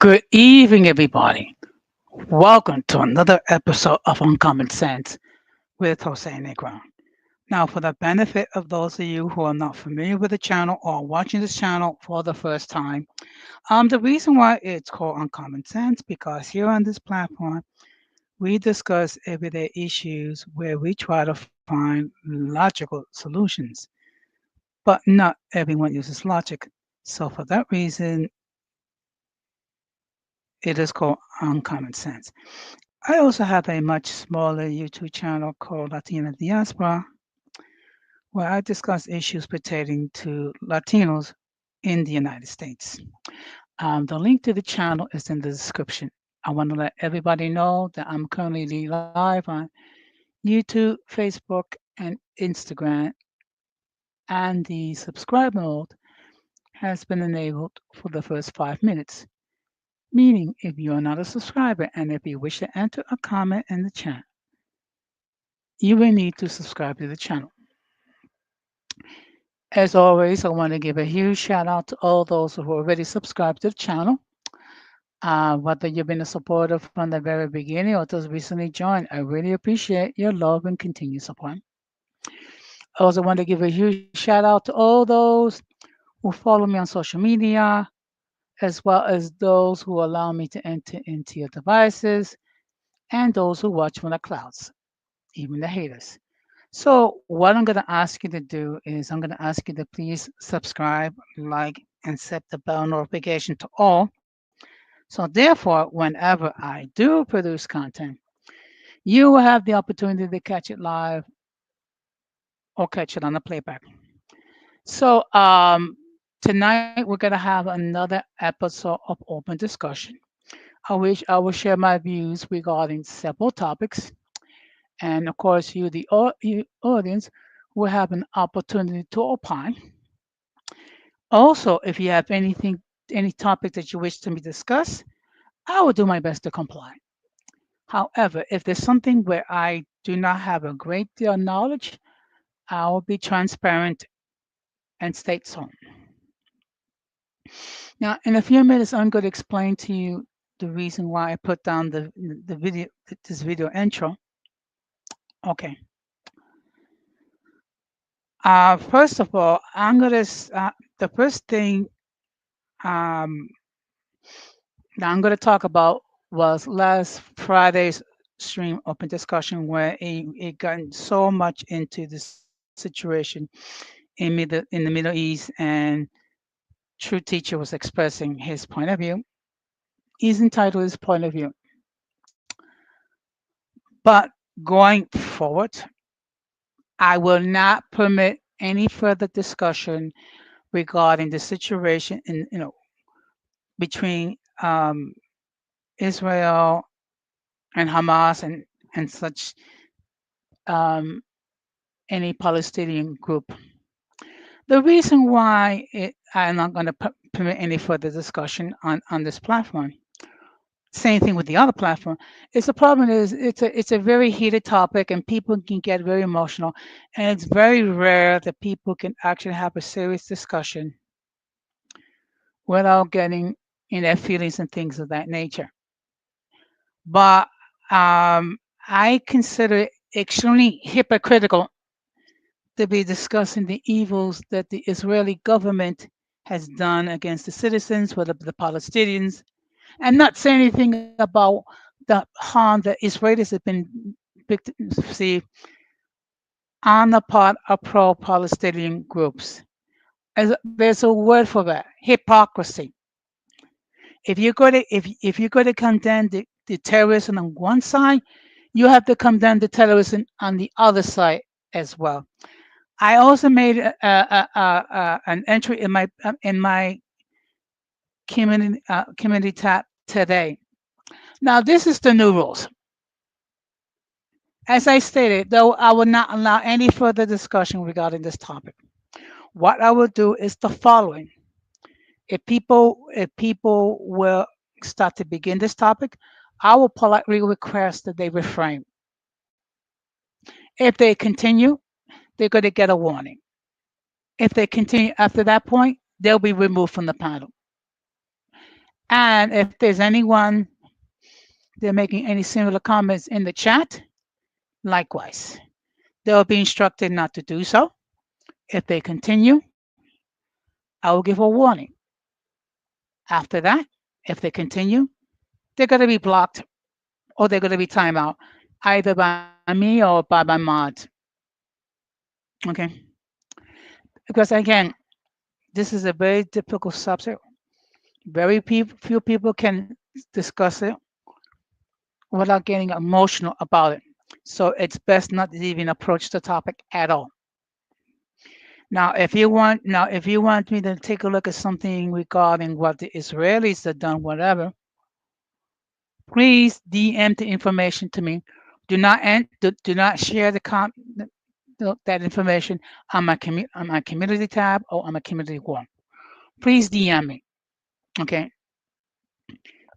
Good evening, everybody. Welcome to another episode of Uncommon Sense with Jose Negron. Now, for the benefit of those of you who are not familiar with the channel or watching this channel for the first time, the reason why it's called Uncommon Sense because here on this platform we discuss everyday issues where we try to find logical solutions, but not everyone uses logic. So, for that reason, it is called Uncommon Sense. I also have a much smaller YouTube channel called Latina Diaspora, where I discuss issues pertaining to Latinos in the United States. The link to the channel is in the description. I want to let everybody know that I'm currently live on YouTube, Facebook, and Instagram, and the subscribe mode has been enabled for the first 5 minutes. Meaning, if you are not a subscriber and if you wish to enter a comment in the chat, you will need to subscribe to the channel. As always, I want to give a huge shout out to all those who already subscribed to the channel. Whether you've been a supporter from the very beginning or just recently joined, I really appreciate your love and continued support. I also want to give a huge shout out to all those who follow me on social media, as well as those who allow me to enter into your devices, and those who watch from the clouds, even the haters. So, what I'm going to ask you to do is I'm going to ask you to please subscribe, like, and set the bell notification to all. So, therefore, whenever I do produce content, you will have the opportunity to catch it live or catch it on the playback. So, tonight we're going to have another episode of open discussion. I wish I will share my views regarding several topics. And of course, you audience will have an opportunity to opine. Also, if you have any topic that you wish to be discussed, I will do my best to comply. However, if there's something where I do not have a great deal of knowledge, I will be transparent and state so. Now, in a few minutes, I'm going to explain to you the reason why I put down the video, this video intro. Okay. First of all, the first thing um, that I'm going to talk about was last Friday's stream open discussion where it got so much into this situation in the Middle East, and True Teacher was expressing his point of view. He's entitled his point of view. But going forward, I will not permit any further discussion regarding the situation in between Israel and Hamas and such um, any Palestinian group. The reason why I'm not going to permit any further discussion on this platform, same thing with the other platform, is the problem is it's a very heated topic and people can get very emotional, and it's very rare that people can actually have a serious discussion without getting in their feelings and things of that nature. But I consider it extremely hypocritical to be discussing the evils that the Israeli government has done against the citizens, whether the Palestinians, and not say anything about the harm that Israelis have been received on the part of pro-Palestinian groups. There's a word for that: hypocrisy. If you're going to condemn the terrorism on one side, you have to condemn the terrorism on the other side as well. I also made an entry in my community tab today. Now this is the new rules. As I stated, though, I will not allow any further discussion regarding this topic. What I will do is the following: if people will start to begin this topic, I will politely request that they refrain. If they continue, they're going to get a warning. If they continue after that point, they'll be removed from the panel. And if there's anyone they're making any similar comments in the chat, likewise, they'll be instructed not to do so. If they continue, I will give a warning. After that, if they continue, they're going to be blocked or they're going to be timed out either by me or by my mod. Okay. Because again, this is a very difficult subject. Very few people can discuss it without getting emotional about it. So it's best not to even approach the topic at all. Now, if you want me to take a look at something regarding what the Israelis have done, whatever, please DM the information to me. Do not share that information on my community tab or on my community wall. Please DM me, okay?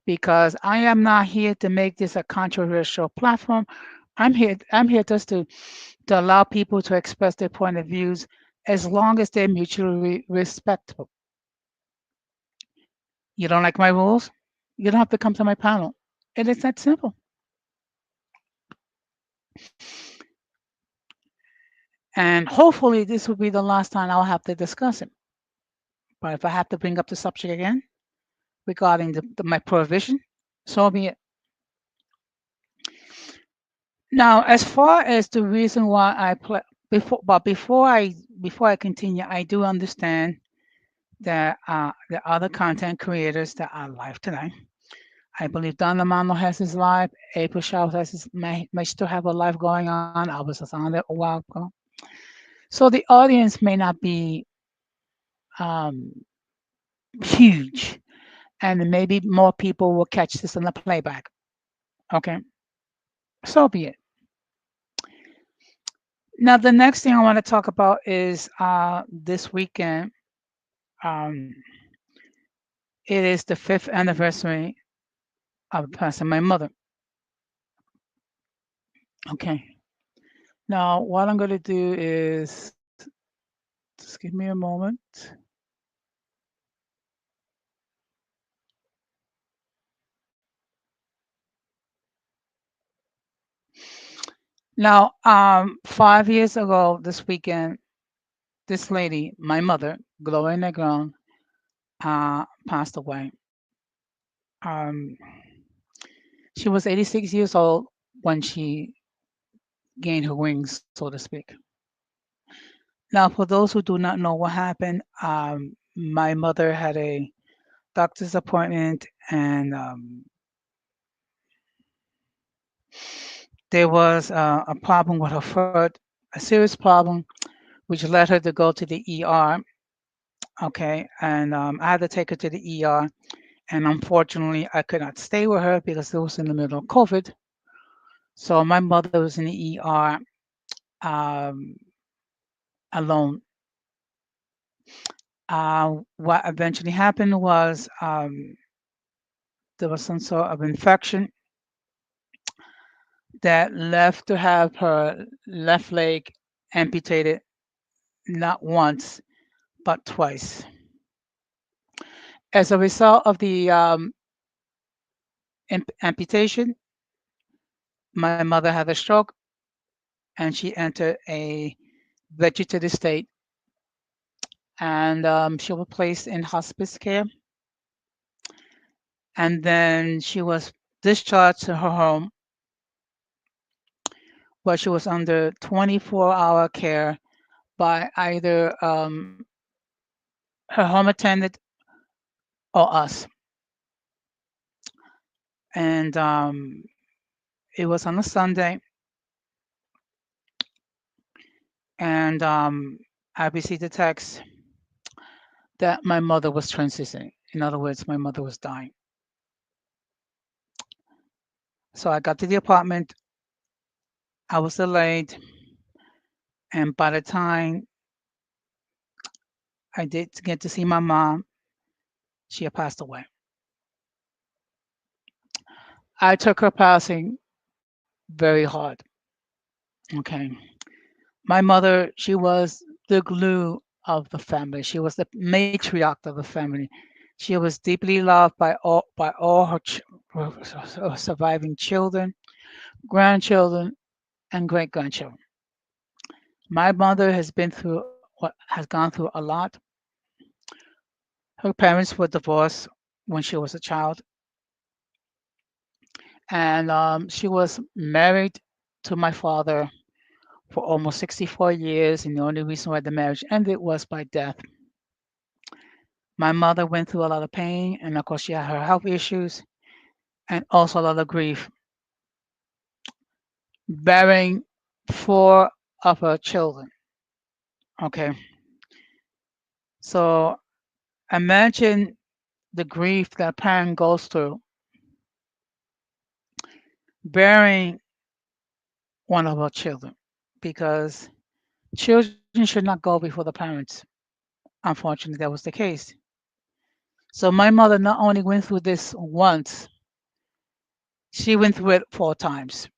Because I am not here to make this a controversial platform. I'm here just to allow people to express their point of views as long as they're mutually respectful. You don't like my rules? You don't have to come to my panel. It is that simple. And hopefully this will be the last time I'll have to discuss it. But if I have to bring up the subject again regarding my prohibition, so be it. Now, as far as the reason why I play before I continue, I do understand that the other content creators that are live tonight. I believe Don Lamano has his live. April Shaw may still have a live going on. I was just on it a while ago. So the audience may not be um, huge, and maybe more people will catch this in the playback. Okay, so be it. Now, the next thing I want to talk about is this weekend. Um, it is the fifth anniversary of passing my mother. Okay. Now, what I'm going to do is just give me a moment. Now, 5 years ago this weekend, this lady, my mother, Gloria Negron, passed away. Um, she was 86 years old when she gained her wings, so to speak. Now, for those who do not know what happened, my mother had a doctor's appointment, and there was a problem with her foot, a serious problem, which led her to go to the ER. Okay, and I had to take her to the ER, and unfortunately, I could not stay with her because it was in the middle of COVID. So my mother was in the ER um, alone. What eventually happened was there was some sort of infection that left to have her left leg amputated not once but twice. As a result of the amputation, my mother had a stroke and she entered a vegetative state, and she was placed in hospice care, and then she was discharged to her home where she was under 24-hour care by either her home attendant or us. And it was on a Sunday, and I received a text that my mother was transitioning. In other words, my mother was dying. So I got to the apartment. I was delayed, and by the time I did get to see my mom, she had passed away. I took her passing very hard. Okay. My mother, she was the glue of the family. She was the matriarch of the family. She was deeply loved by all her surviving children, grandchildren, and great grandchildren. My mother has gone through a lot. Her parents were divorced when she was a child, and she was married to my father for almost 64 years, and the only reason why the marriage ended was by death. My mother went through a lot of pain, and of course, she had her health issues and also a lot of grief, bearing four of her children. Okay, so imagine the grief that a parent goes through bearing one of her children, because children should not go before the parents. Unfortunately, that was the case. So my mother not only went through this once, she went through it 4 times.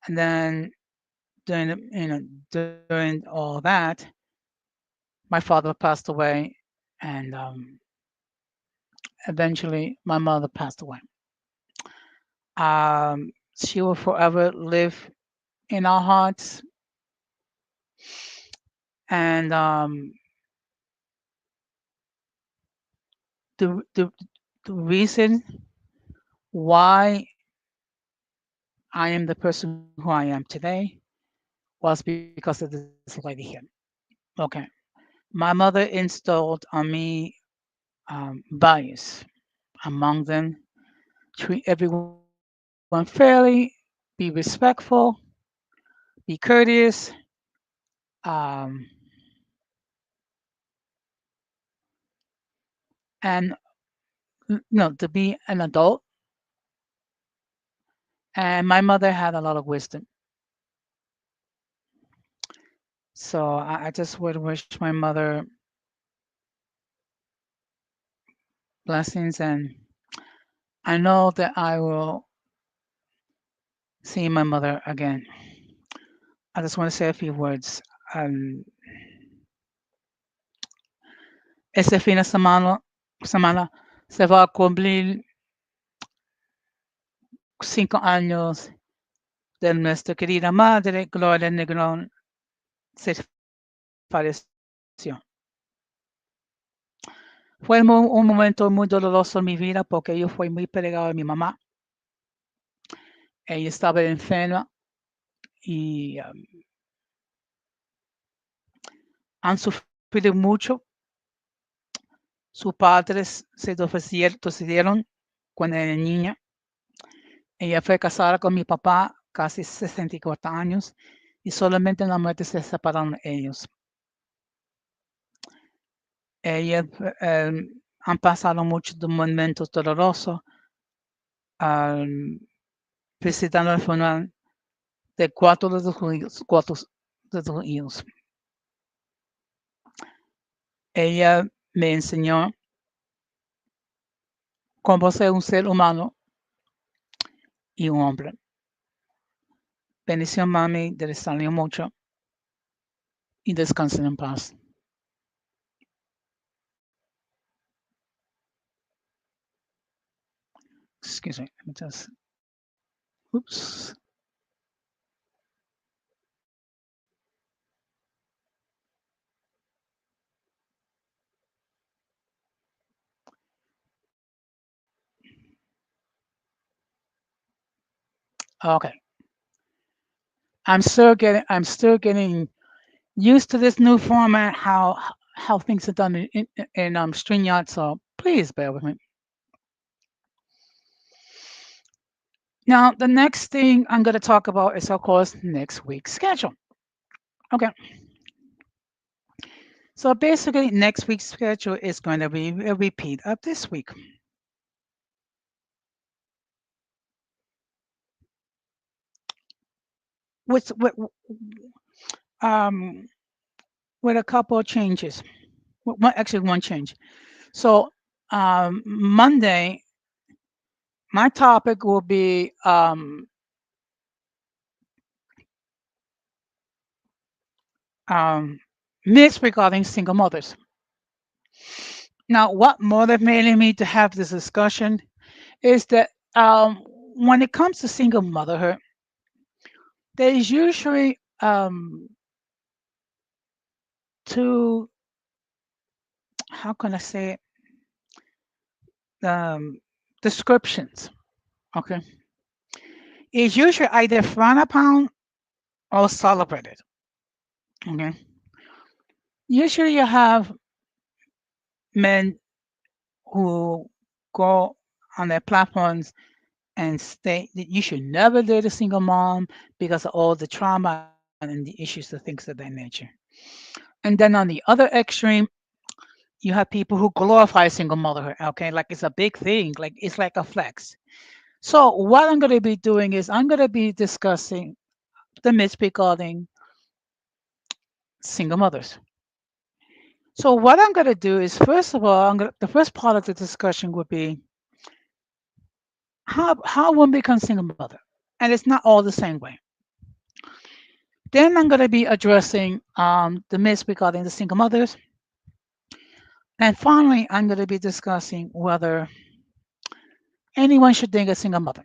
And then during all that, my father passed away, and eventually my mother passed away. She will forever live in our hearts, and the, the the reason why I am the person who I am today was because of this lady here. Okay, my mother installed on me values. Among them, treat everyone fairly, be respectful, be courteous, um, and to be an adult. And my mother had a lot of wisdom. So I just would wish my mother blessings, and I know that I will see my mother again. I just want to say a few words. Um, este fin de semana se va a cumplir 5 años de nuestra querida madre, Gloria Negrón, se falleció. Fue un momento muy doloroso en mi vida porque yo fui muy pegado a mi mamá. Ella estaba enferma y han sufrido mucho. Sus padres se decidieron cuando era niña. Ella fue casada con mi papá casi 64 años y solamente en la muerte se separaron ellos. Ellas han pasado muchos momentos dolorosos visitando el funeral de cuatro de sus hijos. Ella me enseñó cómo ser un ser humano y un hombre. Bendición, mami, te extraño mucho y descansen en paz. Excuse me, let me just, oops. Okay, I'm still getting used to this new format, how things are done in StreamYard. So please bear with me. Now, the next thing I'm going to talk about is, of course, next week's schedule. Okay, so basically, next week's schedule is going to be a repeat of this week. With um with a couple of changes. Actually, one change. So Monday, my topic will be um, myths regarding single mothers. Now, what motivated me to have this discussion is that when it comes to single motherhood, there is usually two, how can I say it, descriptions. Okay, it's usually either frowned upon or celebrated. Okay, usually you have men who go on their platforms and state that you should never date a single mom because of all the trauma and the issues, the things of that nature. And then on the other extreme, you have people who glorify single motherhood, okay? Like it's a big thing, like it's like a flex. So, what I'm going to be doing is I'm going to be discussing the myths regarding single mothers. So, what I'm going to do is, first of all, the first part of the discussion would be how one becomes single mother. And it's not all the same way. Then I'm going to be addressing the myths regarding the single mothers. And finally, I'm going to be discussing whether anyone should date a single mother.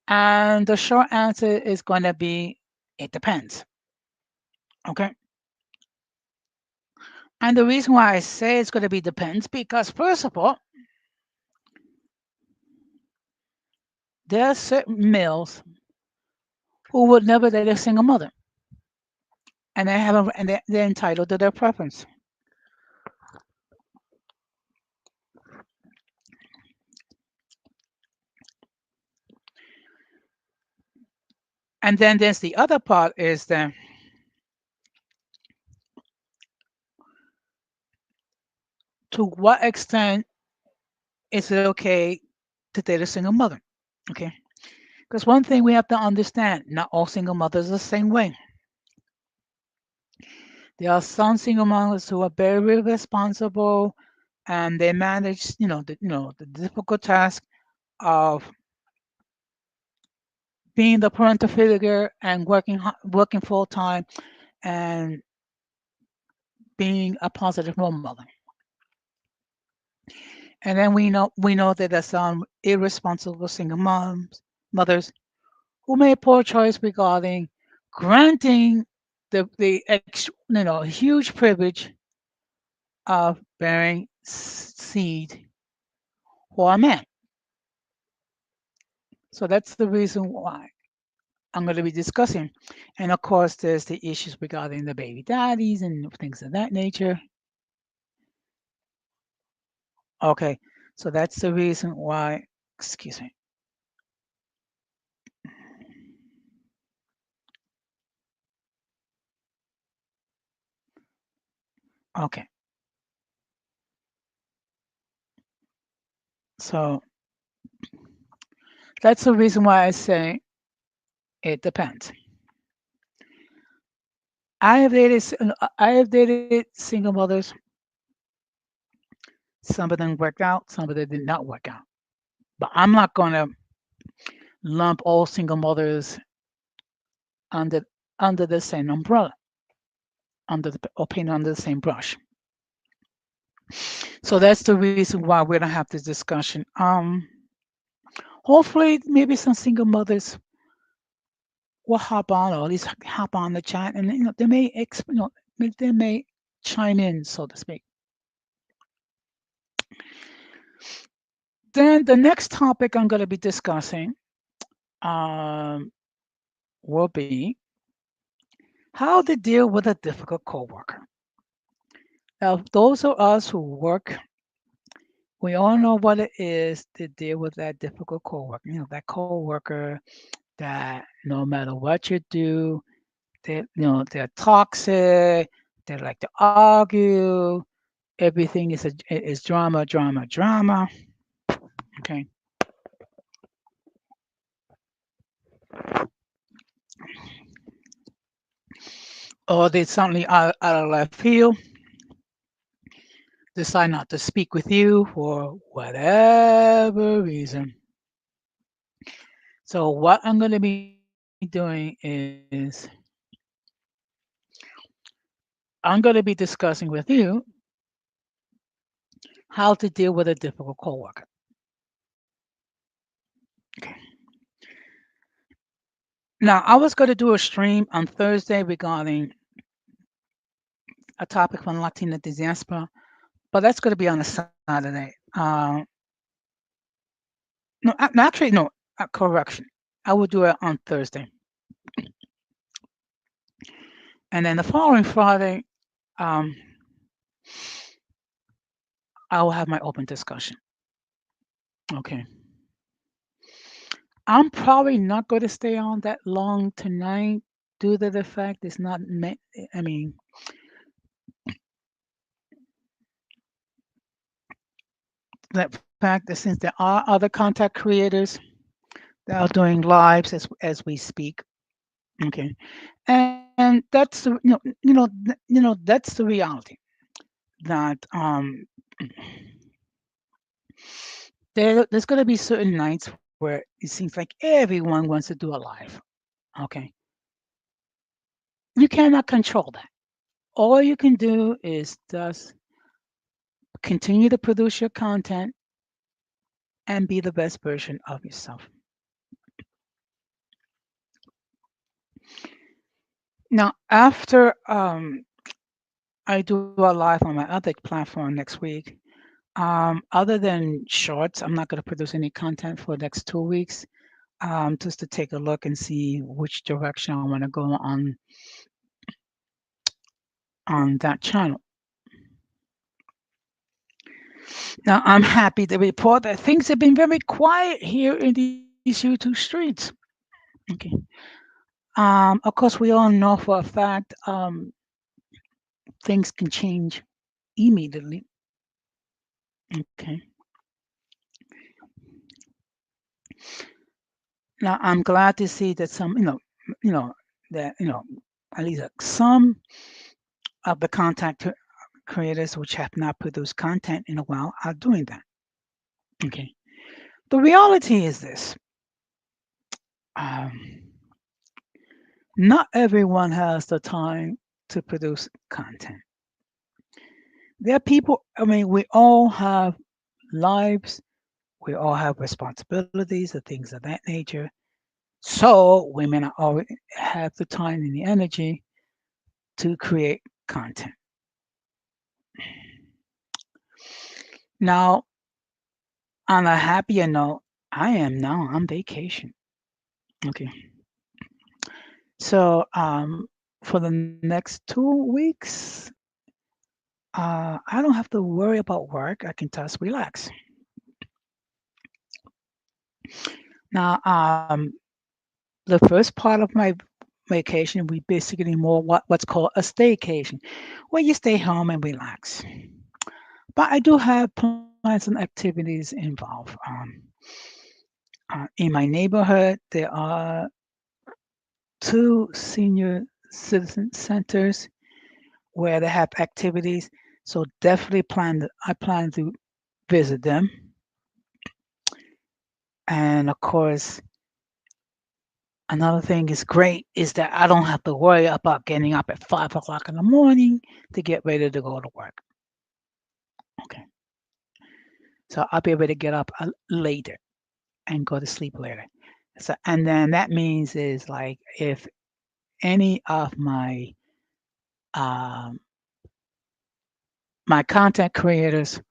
And the short answer is going to be it depends. Okay. And the reason why I say it's going to be depends because, first of all, there are certain males who would never date a single mother, and they have and they're entitled to their preference. And then there's the other part is that to what extent is it okay to date a single mother? Okay. Because one thing we have to understand, not all single mothers are the same way. There are some single mothers who are very responsible and they manage, the difficult task of being the parental figure and working full time and being a positive role model. And then we know that there's some irresponsible single mothers who made poor choice regarding granting the huge privilege of bearing seed for a man. So that's the reason why I'm going to be discussing. And of course, there's the issues regarding the baby daddies and things of that nature. Okay, so that's the reason why. Excuse me. Okay, so that's the reason why I say it depends. I have dated single mothers. Some of them worked out, some of them did not work out. But I'm not going to lump all single mothers under under the same umbrella, under the same brush. So that's the reason why we're gonna have this discussion. Hopefully, maybe some single mothers will hop on, or at least hop on the chat, and they may, they may chime in, so to speak. Then the next topic I'm going to be discussing um, will be how to deal with a difficult coworker. Now, those of us who work, we all know what it is to deal with that difficult coworker. That coworker that no matter what you do, they're toxic. They like to argue. Everything is drama, drama, drama. Okay. Or they suddenly out of left field decide not to speak with you for whatever reason. So what I'm going to be doing is I'm going to be discussing with you how to deal with a difficult coworker. Okay. Now, I was going to do a stream on Thursday regarding a topic from Latina Diaspora, but that's going to be on a Saturday. No, actually, no, correction. I will do it on Thursday. And then the following Friday, um, I will have my open discussion. Okay. I'm probably not going to stay on that long tonight due to the fact it's not meant. I mean, that fact that since there are other contact creators that are doing lives as we speak. Okay, and that's the that's the reality that there's going to be certain nights where it seems like everyone wants to do a live. Okay, you cannot control that. All you can do is just continue to produce your content and be the best version of yourself. Now, after I do a live on my other platform next week, other than shorts, I'm not going to produce any content for the next 2 weeks, just to take a look and see which direction I want to go on that channel. Now, I'm happy to report that things have been very quiet here in these YouTube streets. Okay. Of course, we all know for a fact things can change immediately. Okay. Now, I'm glad to see that some, that at least some of the content creators which have not produced content in a while are doing that. Okay. The reality is this: um, not everyone has the time to produce content. There are people. I mean, we all have lives. We all have responsibilities and things of that nature. So we may not always have the time and the energy to create content. Now, on a happier note, I am now on vacation. Okay. So for the next 2 weeks, I don't have to worry about work. I can just relax. Now, the first part of my vacation, we basically more what's called a staycation, where you stay home and relax. But I do have plans and activities involved. In my neighborhood, there are two senior citizen centers where they have activities. So definitely I plan to visit them. And of course, another thing is great is that I don't have to worry about getting up at 5 o'clock in the morning to get ready to go to work. Okay. So I'll be able to get up later and go to sleep later. So, and then that means is like if any of um, my content creators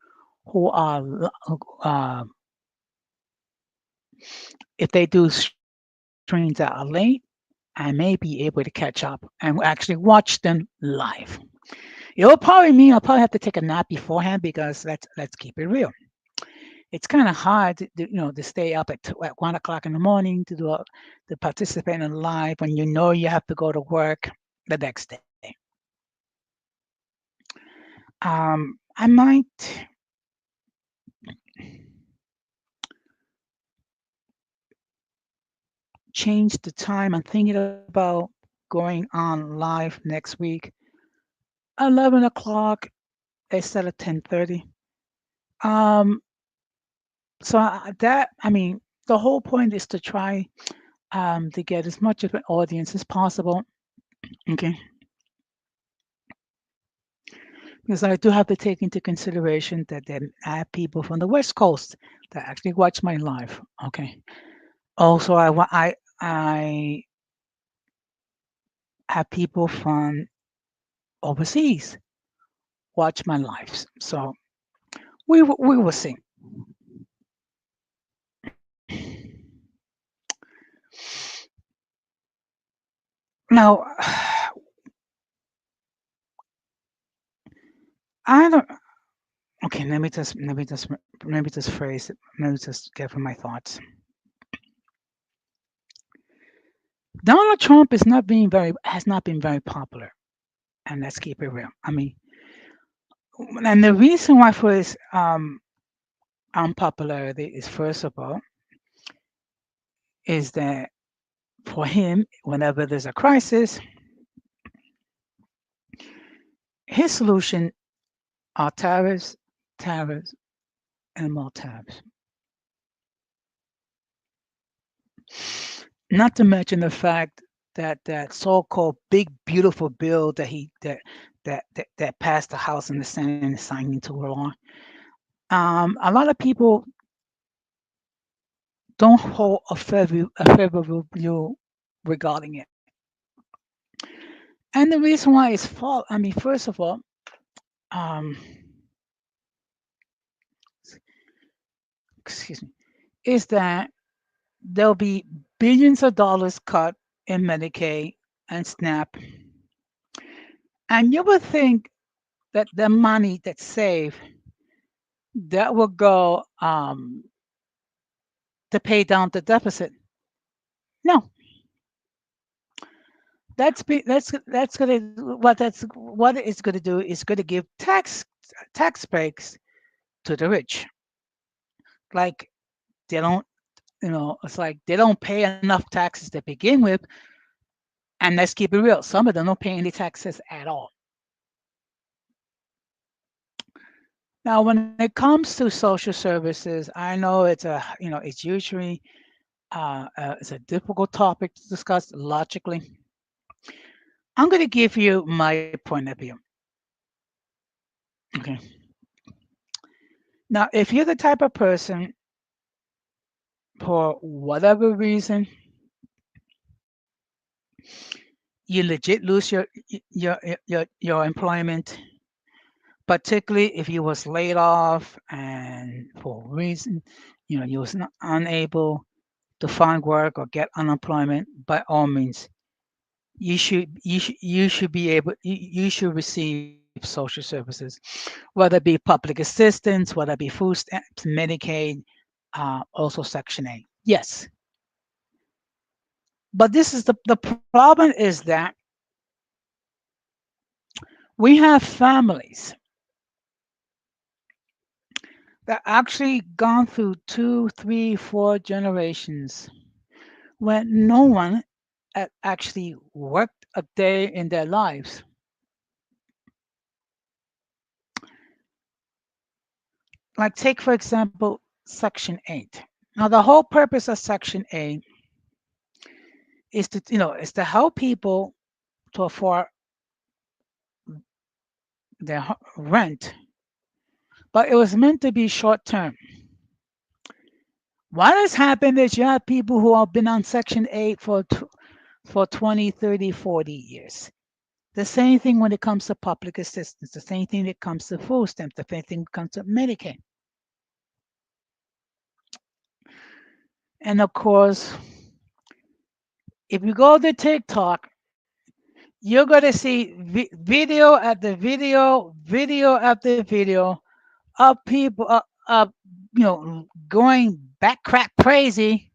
who are uh, if they do streams that are late, I may be able to catch up and actually watch them live. It'll probably mean I'll probably have to take a nap beforehand because let's keep it real. It's kind of hard to stay up at 1 o'clock in the morning to participate in live when you know you have to go to work the next day. I might change the time. I'm thinking about going on live next week, 11 o'clock instead of 10:30. Um, I mean, the whole point is to try to get as much of an audience as possible. Okay, because I do have to take into consideration that then I have people from the West Coast that actually watch my live. Okay. Also, I have people from overseas watch my lives. So we will see. Now, I don't. Okay, let me just phrase it. Let me just get from my thoughts. Donald Trump is not being very has not been very popular, and let's keep it real. I mean, and the reason why for his unpopularity is first of all is that for him, whenever there's a crisis, his solution are tariffs, tariffs, and more tariffs. Not to mention the fact that that so-called big beautiful bill that passed the House and the Senate and signed into law. A lot of people don't hold a favorable view regarding it, and the reason why it's fault. I mean, first of all, um, excuse me, is that there'll be billions of dollars cut in Medicaid and SNAP, and you would think that the money that's saved that will go to pay down the deficit. No, that's gonna what it's gonna do is gonna give tax breaks to the rich. Like they don't, it's like they don't pay enough taxes to begin with, and let's keep it real. Some of them don't pay any taxes at all. Now, when it comes to social services, I know it's usually it's a difficult topic to discuss logically. I'm going to give you my point of view. Okay. Now, if you're the type of person, for whatever reason, you legit lose your employment, particularly if you was laid off and for a reason, you was not unable to find work or get unemployment, by all means, you should be able you should receive social services, whether it be public assistance, whether it be food stamps, Medicaid, also Section 8. Yes, but this is the problem is that we have families that actually gone through two, three, four generations when no one actually worked a day in their lives. Like take for example Section 8. Now the whole purpose of Section 8 is to help people to afford their rent, but it was meant to be short term. What has happened is you have people who have been on Section 8 for 20, 30, 40 years. The same thing when it comes to public assistance, the same thing when it comes to food stamps, the same thing when it comes to Medicaid. And of course, if you go to TikTok, you're going to see video after video after video of people going back crap crazy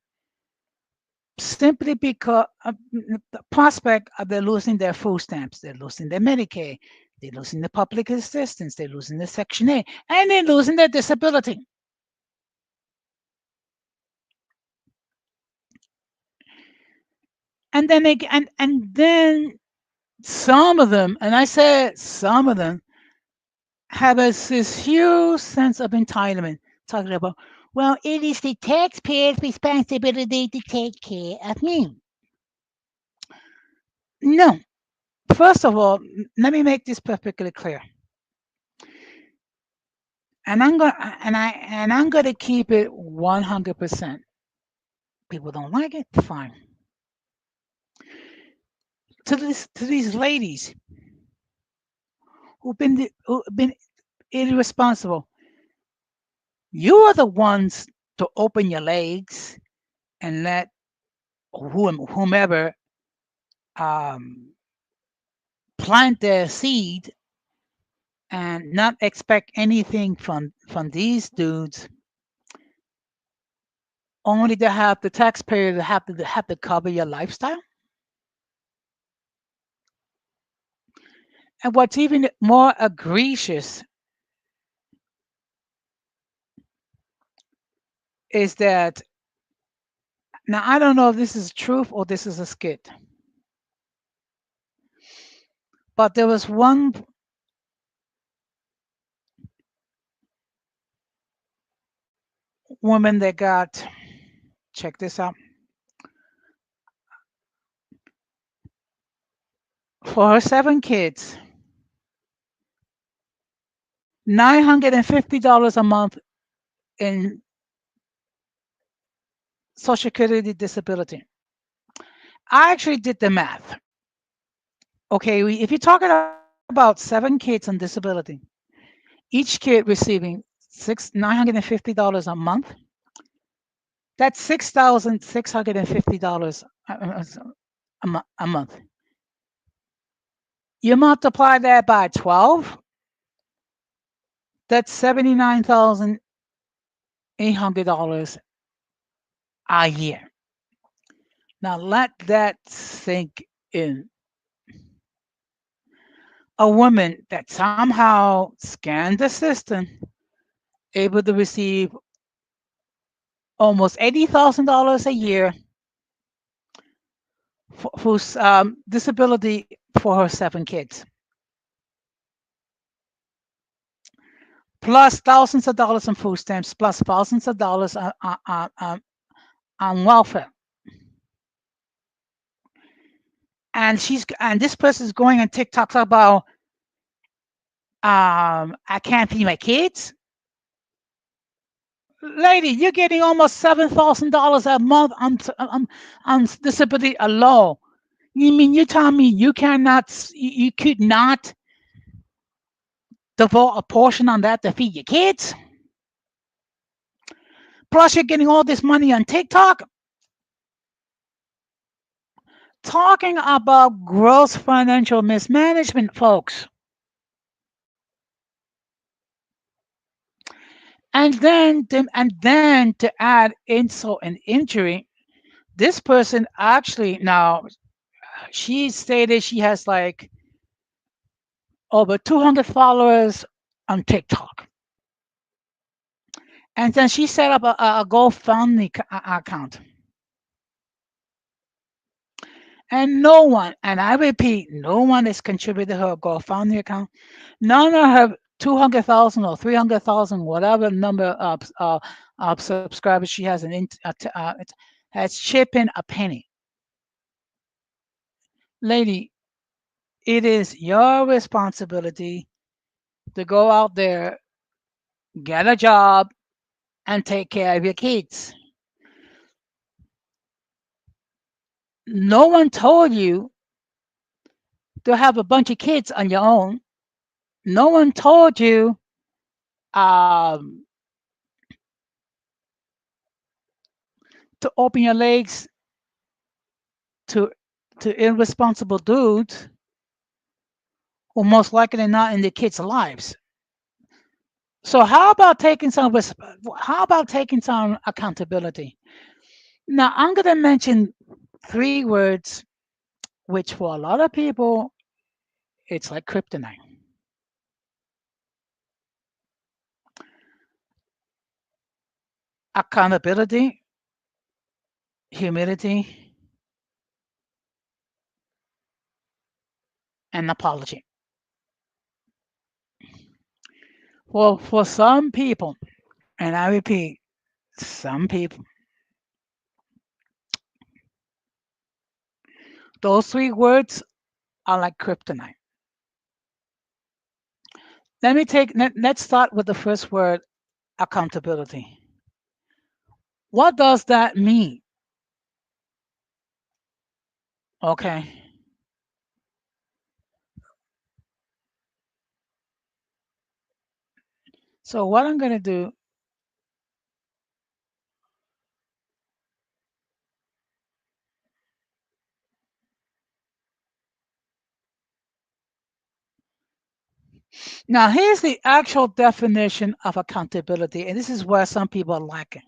simply because of the prospect of they're losing their food stamps, they're losing their Medicaid, they're losing the public assistance, they're losing the Section 8, and they're losing their disability. And then then some of them, and I said some of them, have this huge sense of entitlement, talking about, well, it is the taxpayer's responsibility to take care of me. No. First of all, let me make this perfectly clear. I'm gonna keep it 100%. People don't like it, fine. To these ladies who've been irresponsible, you are the ones to open your legs and let whomever um, plant their seed and not expect anything from these dudes, only to have the taxpayer to have to cover your lifestyle. And what's even more egregious is that, now I don't know if this is truth or this is a skit, but there was one woman that got, check this out, for her 7 kids, $950 a month in Social Security disability. I actually did the math. Okay, if you're talking about 7 kids on disability, each kid receiving $950 a month, that's $6,650 a month. You multiply that by 12, that's $79,800 a year. Now let that sink in. A woman that somehow scanned the system, able to receive almost $80,000 a year for disability for her 7 kids, plus thousands of dollars in food stamps, plus thousands of dollars on welfare. And this person is going on TikTok talking about, I can't feed my kids. Lady, you're getting almost $7,000 a month on disability alone. You mean you tell me you could not devote a portion on that to feed your kids? Plus, you're getting all this money on TikTok. Talking about gross financial mismanagement, folks. And then to add insult and injury, this person actually, now she stated she has like over 200 followers on TikTok. And then she set up a GoFundMe account. And no one, and I repeat, no one has contributed her GoFundMe account. None of her 200,000 or 300,000, whatever number of subscribers she has, has chipped in a penny. Lady, it is your responsibility to go out there, get a job, and take care of your kids. No one told you to have a bunch of kids on your own. No one told you um, to open your legs to irresponsible dudes who most likely not in the kids' lives. So how about taking some accountability? Now I'm gonna mention 3 words which for a lot of people it's like kryptonite. Accountability, humility, and apology. Well, for some people, and I repeat, some people, those 3 words are like kryptonite. Let's start with the first word, accountability. What does that mean? Okay. So what I'm going to do now, here's the actual definition of accountability, and this is where some people are lacking.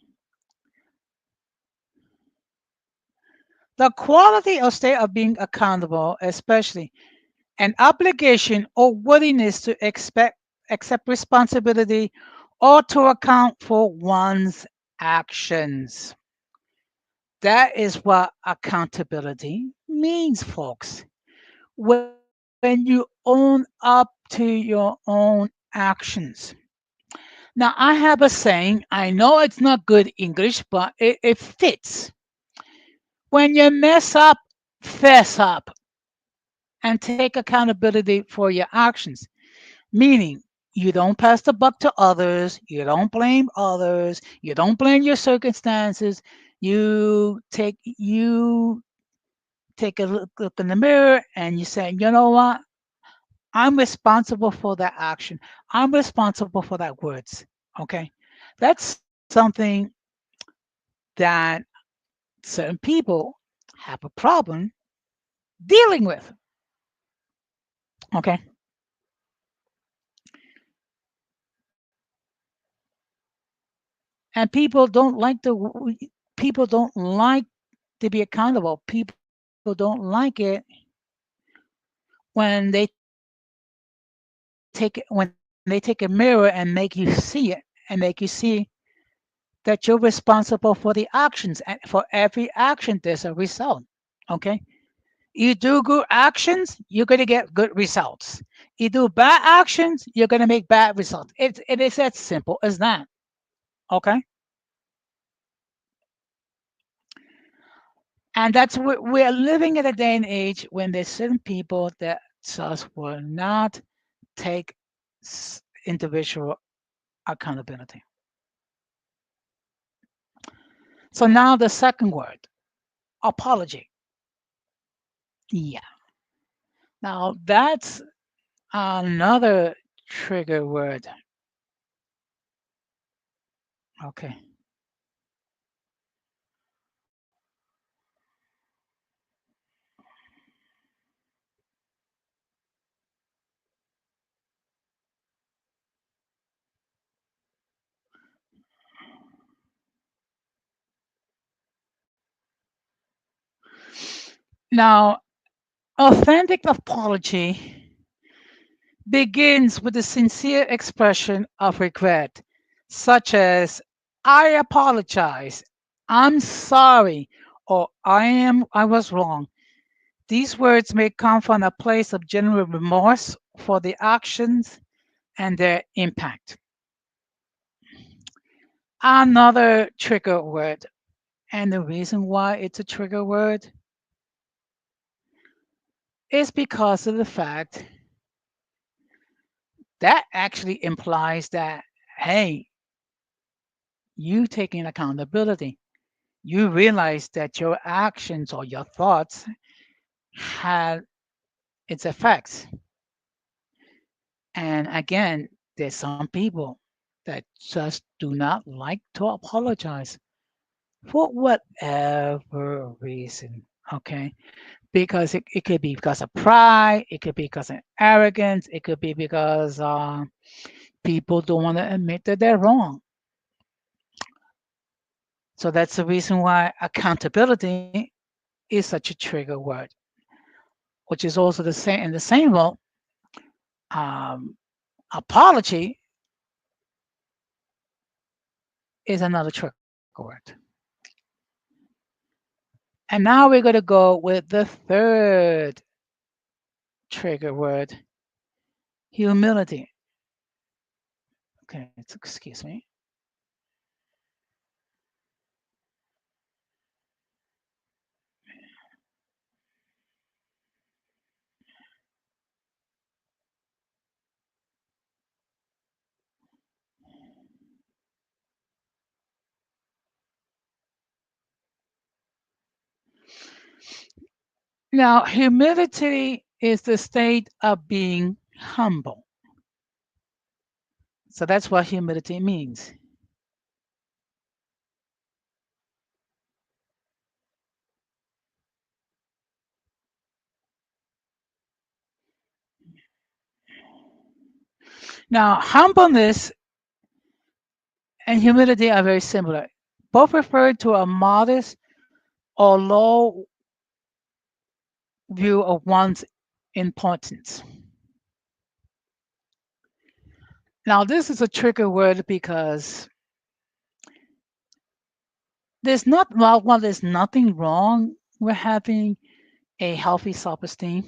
The quality or state of being accountable, especially an obligation or willingness to accept responsibility or to account for one's actions. That is what accountability means, folks. When you own up to your own actions. Now, I have a saying, I know it's not good English, but it fits. When you mess up, fess up and take accountability for your actions. Meaning, you don't pass the buck to others, others, you don't blame your circumstances. You take a look in the mirror and you say, you know what? I'm responsible for that action. I'm responsible for that words. Okay. That's something that certain people have a problem dealing with. Okay. And people don't like to be accountable. People don't like it when they take a mirror and make you see it and make you see that you're responsible for the actions, and for every action there's a result. Okay. You do good actions, you're going to get good results. You do bad actions, you're going to make bad results. It is as simple as that. Okay. And that's what we're living in a day and age when there's certain people that just will not take individual accountability. So now the second word, apology. Yeah. Now that's another trigger word. Okay. Now, authentic apology begins with a sincere expression of regret, such as, I apologize, I'm sorry, or I was wrong. These words may come from a place of genuine remorse for the actions and their impact. Another trigger word, and the reason why it's a trigger word is because of the fact that actually implies that, hey, you taking accountability. You realize that your actions or your thoughts had its effects. And again, there's some people that just do not like to apologize for whatever reason. Okay. Because it could be because of pride, it could be because of arrogance, it could be because people don't want to admit that they're wrong. So that's the reason why accountability is such a trigger word, which is also the same in the same role. Um, Apology is another trigger word. And now we're going to go with the third trigger word, humility. Okay, excuse me. Now, humility is the state of being humble. So that's what humility means. Now, humbleness and humility are very similar. Both refer to a modest or low view of one's importance. Now, this is a tricky word because while there's nothing wrong with having a healthy self-esteem,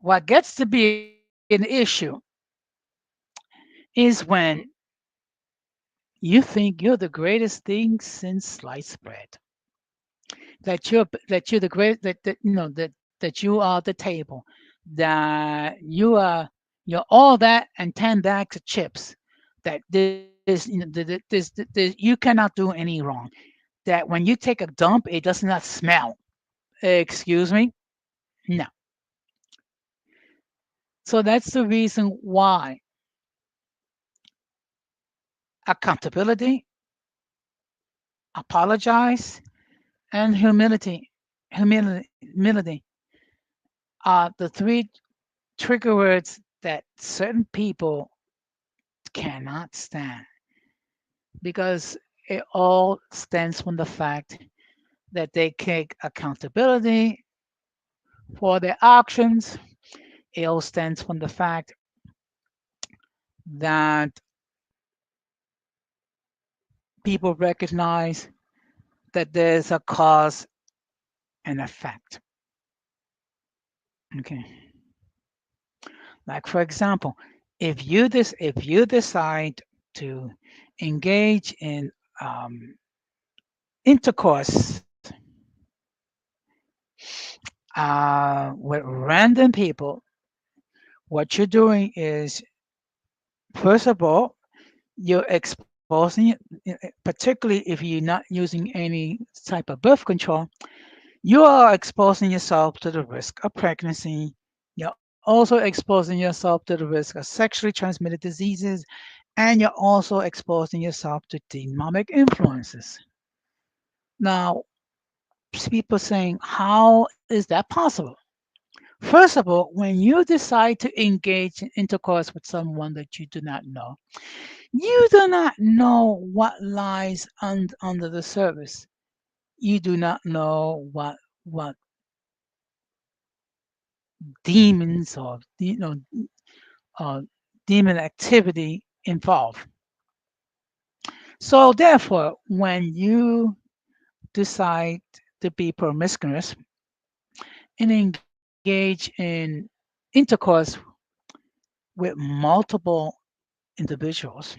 what gets to be an issue is when you think you're the greatest thing since sliced bread. That you're the great that that you are the table, that you're all that and 10 bags of chips, that you cannot do any wrong, that when you take a dump it does not smell. Excuse me? No. So that's the reason why accountability, apologize, and humility are the three trigger words that certain people cannot stand, because it all stems from the fact that they take accountability for their actions. It all stems from the fact that people recognize that there's a cause and effect. Okay. Like for example, if you decide to engage in intercourse with random people, what you're doing is, first of all, you're exposing it, particularly if you're not using any type of birth control, you are exposing yourself to the risk of pregnancy. You're also exposing yourself to the risk of sexually transmitted diseases, and you're also exposing yourself to demonic influences. Now, people saying, how is that possible? First of all, when you decide to engage in intercourse with someone that you do not know, you do not know what lies under the surface. You do not know what demons or uh, demon activity involved. So therefore, when you decide to be promiscuous and engage in intercourse with multiple individuals,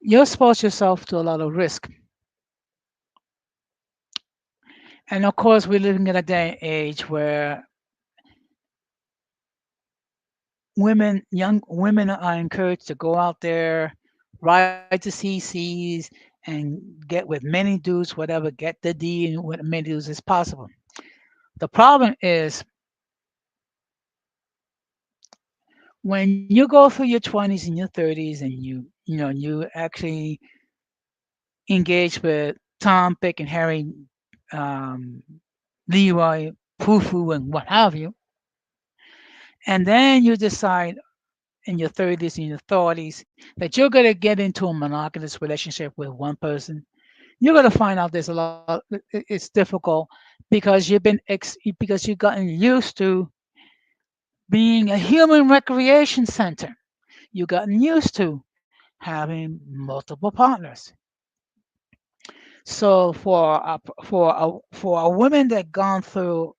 you expose yourself to a lot of risk. And of course, we're living in a day and age where young women are encouraged to go out there, ride the CCs, and get with many dudes, whatever, get the D and with many dudes as possible. The problem is when you go through your 20s and your 30s and you actually engage with Tom, Dick, and Harry, um, Leroy, Fufu, and what have you, and then you decide in your 30s and your 40s that you're going to get into a monogamous relationship with one person, you're going to find out there's a lot. It's difficult because because you've gotten used to being a human recreation center. You've gotten used to having multiple partners. So for a woman that gone through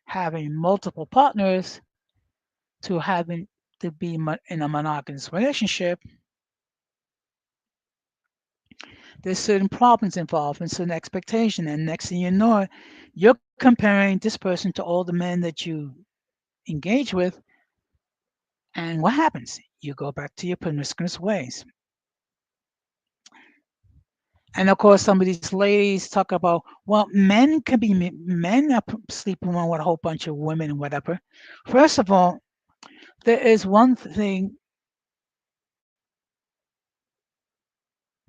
having multiple partners to having to be in a monogamous relationship, there's certain problems involved and certain expectation. And next thing you know, you're comparing this person to all the men that you engage with. And what happens? You go back to your promiscuous ways. And of course, some of these ladies talk about, well, men can be men are sleeping around with a whole bunch of women and whatever. First of all, there is one thing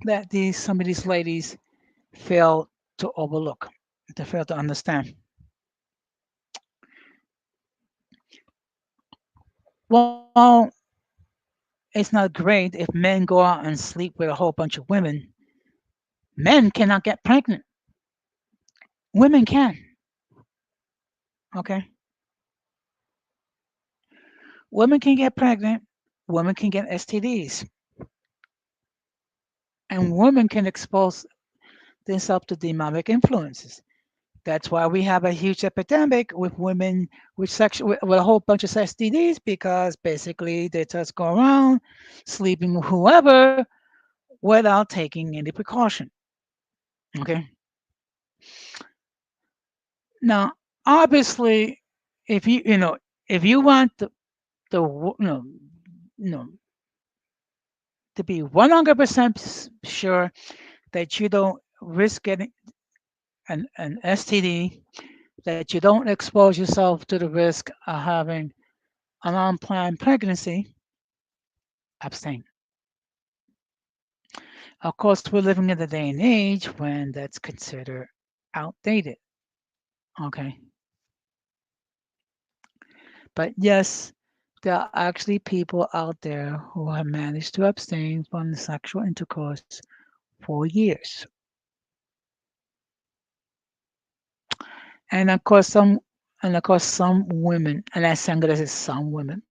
that these some of these ladies fail to overlook, they fail to understand. While it's not great if men go out and sleep with a whole bunch of women, men cannot get pregnant. Women can. Okay, women can get pregnant. Women can get STDs, and women can expose themselves to demonic influences. That's why we have a huge epidemic with women with with a whole bunch of STDs because basically they just go around sleeping with whoever without taking any precaution. Okay. Now, obviously, if if you want you know to be 100% sure that you don't risk getting an STD, that you don't expose yourself to the risk of having an unplanned pregnancy, abstain. Of course, we're living in the day and age when that's considered outdated. Okay. But yes, there are actually people out there who have managed to abstain from sexual intercourse for years. And of course, some women, and I'm gonna say some women,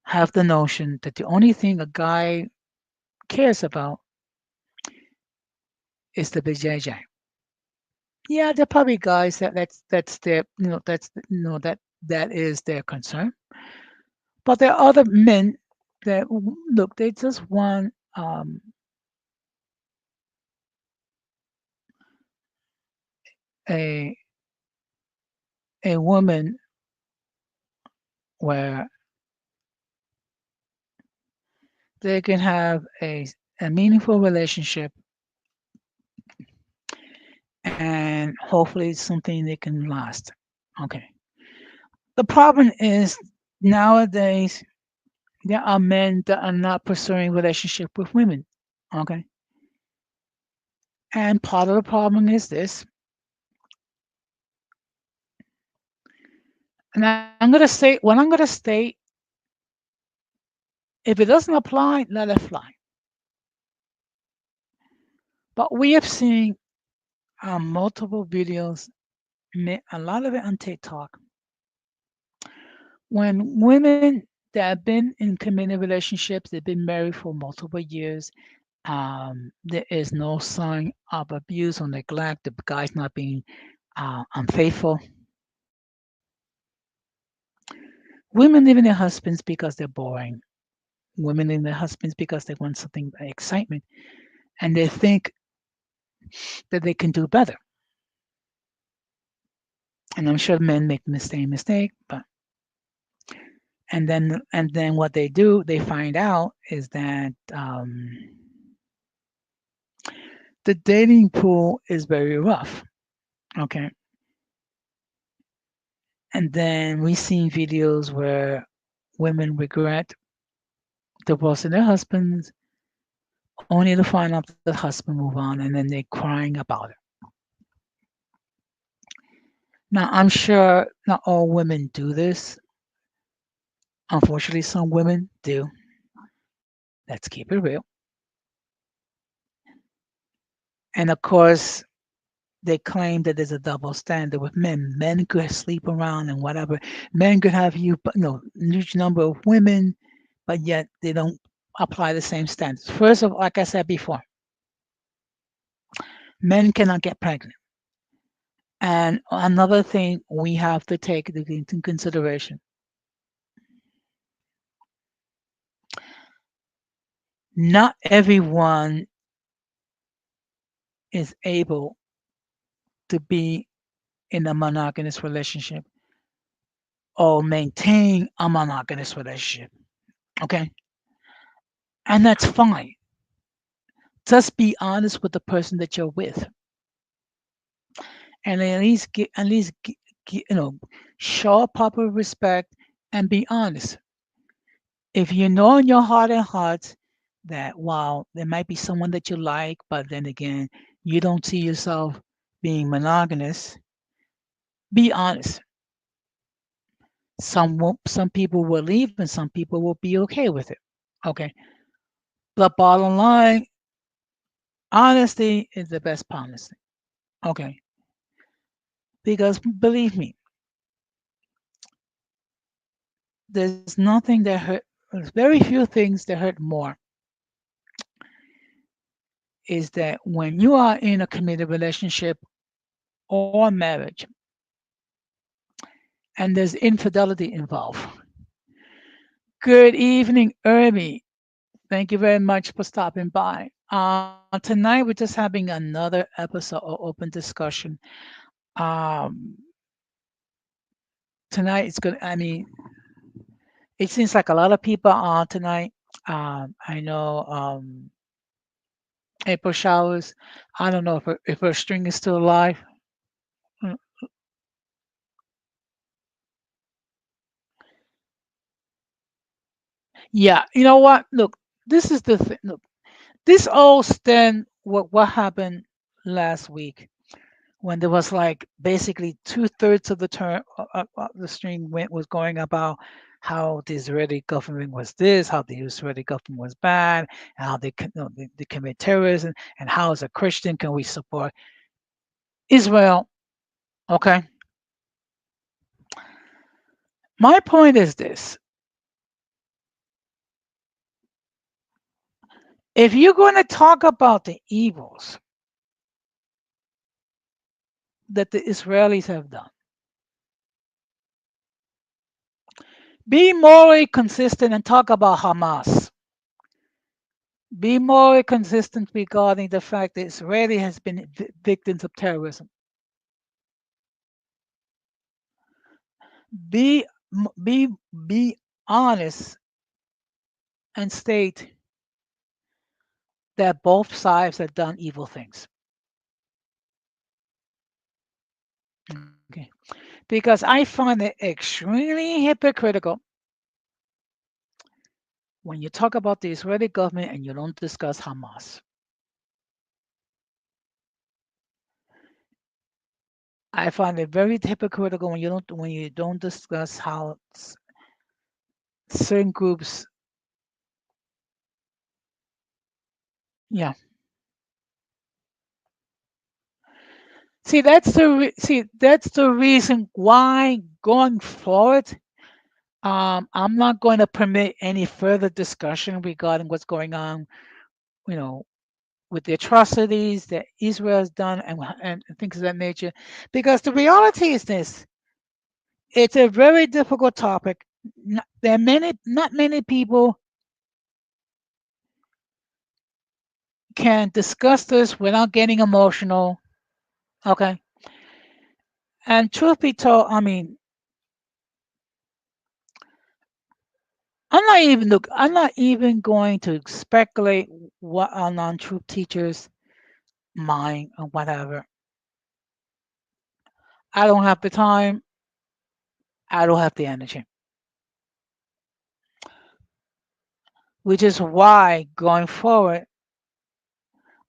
have the notion that the only thing a guy cares about is the BJJ. Yeah, there are probably guys that's their that is their concern. But there are other men that look, they just want a a woman where they can have a meaningful relationship and hopefully something that can last. Okay. The problem is nowadays there are men that are not pursuing relationship with women. Okay. And part of the problem is this. And I'm gonna say what I'm gonna state, if it doesn't apply, let it fly. But we have seen multiple videos, a lot of it on TikTok, when women that have been in committed relationships, they've been married for multiple years. There is no sign of abuse or neglect. The guy's not being unfaithful. Women leaving their husbands because they're boring. Women leaving their husbands because they want something excitement, and they think that they can do better. And I'm sure men make the same mistake, but and then what they do, they find out is that the dating pool is very rough. Okay, and then we've seen videos where women regret divorcing their husbands only to find out the husband move on, and then they're crying about it. Now, I'm sure not all women do this. Unfortunately, some women do. Let's keep it real. And of course, they claim that there's a double standard with men. Men could sleep around and whatever. Men could have huge number of women, but yet they don't apply the same standards. First of all, like I said before, men cannot get pregnant. And another thing we have to take into consideration, not everyone is able to be in a monogamous relationship or maintain a monogamous relationship. Okay. And that's fine. Just be honest with the person that you're with, and show proper respect and be honest. If you know in your heart and hearts that while there might be someone that you like, but then again, you don't see yourself being monogamous, be honest. Some people will leave and some people will be okay with it. Okay. The bottom line, honesty is the best policy. Okay. Because believe me, there's nothing that there's very few things that hurt more is that when you are in a committed relationship or marriage and there's infidelity involved. Good evening, Irby. Thank you very much for stopping by. Tonight we're just having another episode of open discussion. Um, Tonight it's good. I mean, it seems like a lot of people are on tonight. I know April Showers. I don't know if her string is still alive. Mm, Yeah, you know what? Look, this is the thing. Look, this all stemmed what happened last week when there was like basically 2/3 of the term the string went was going about how the Israeli government was this, how the Israeli government was bad, and how they commit terrorism, and how as a Christian can we support Israel? Okay, my point is this: if you're going to talk about the evils that the Israelis have done, be morally consistent and talk about Hamas. Be more consistent regarding the fact that Israeli has been victims of terrorism. Be be be honest and state that both sides have done evil things. Okay. Because I find it extremely hypocritical when you talk about the Israeli government and you don't discuss Hamas. I find it very hypocritical when you don't discuss how certain groups. Yeah. That's the reason why going forward, I'm not going to permit any further discussion regarding what's going on, you know, with the atrocities that Israel has done and things of that nature, because the reality is this: it's a very difficult topic. Not many people can discuss this without getting emotional. Okay, and truth be told, I mean, I'm not even going to speculate what a non-truth teacher's mind or whatever. I don't have the time. I don't have the energy. Which is why going forward,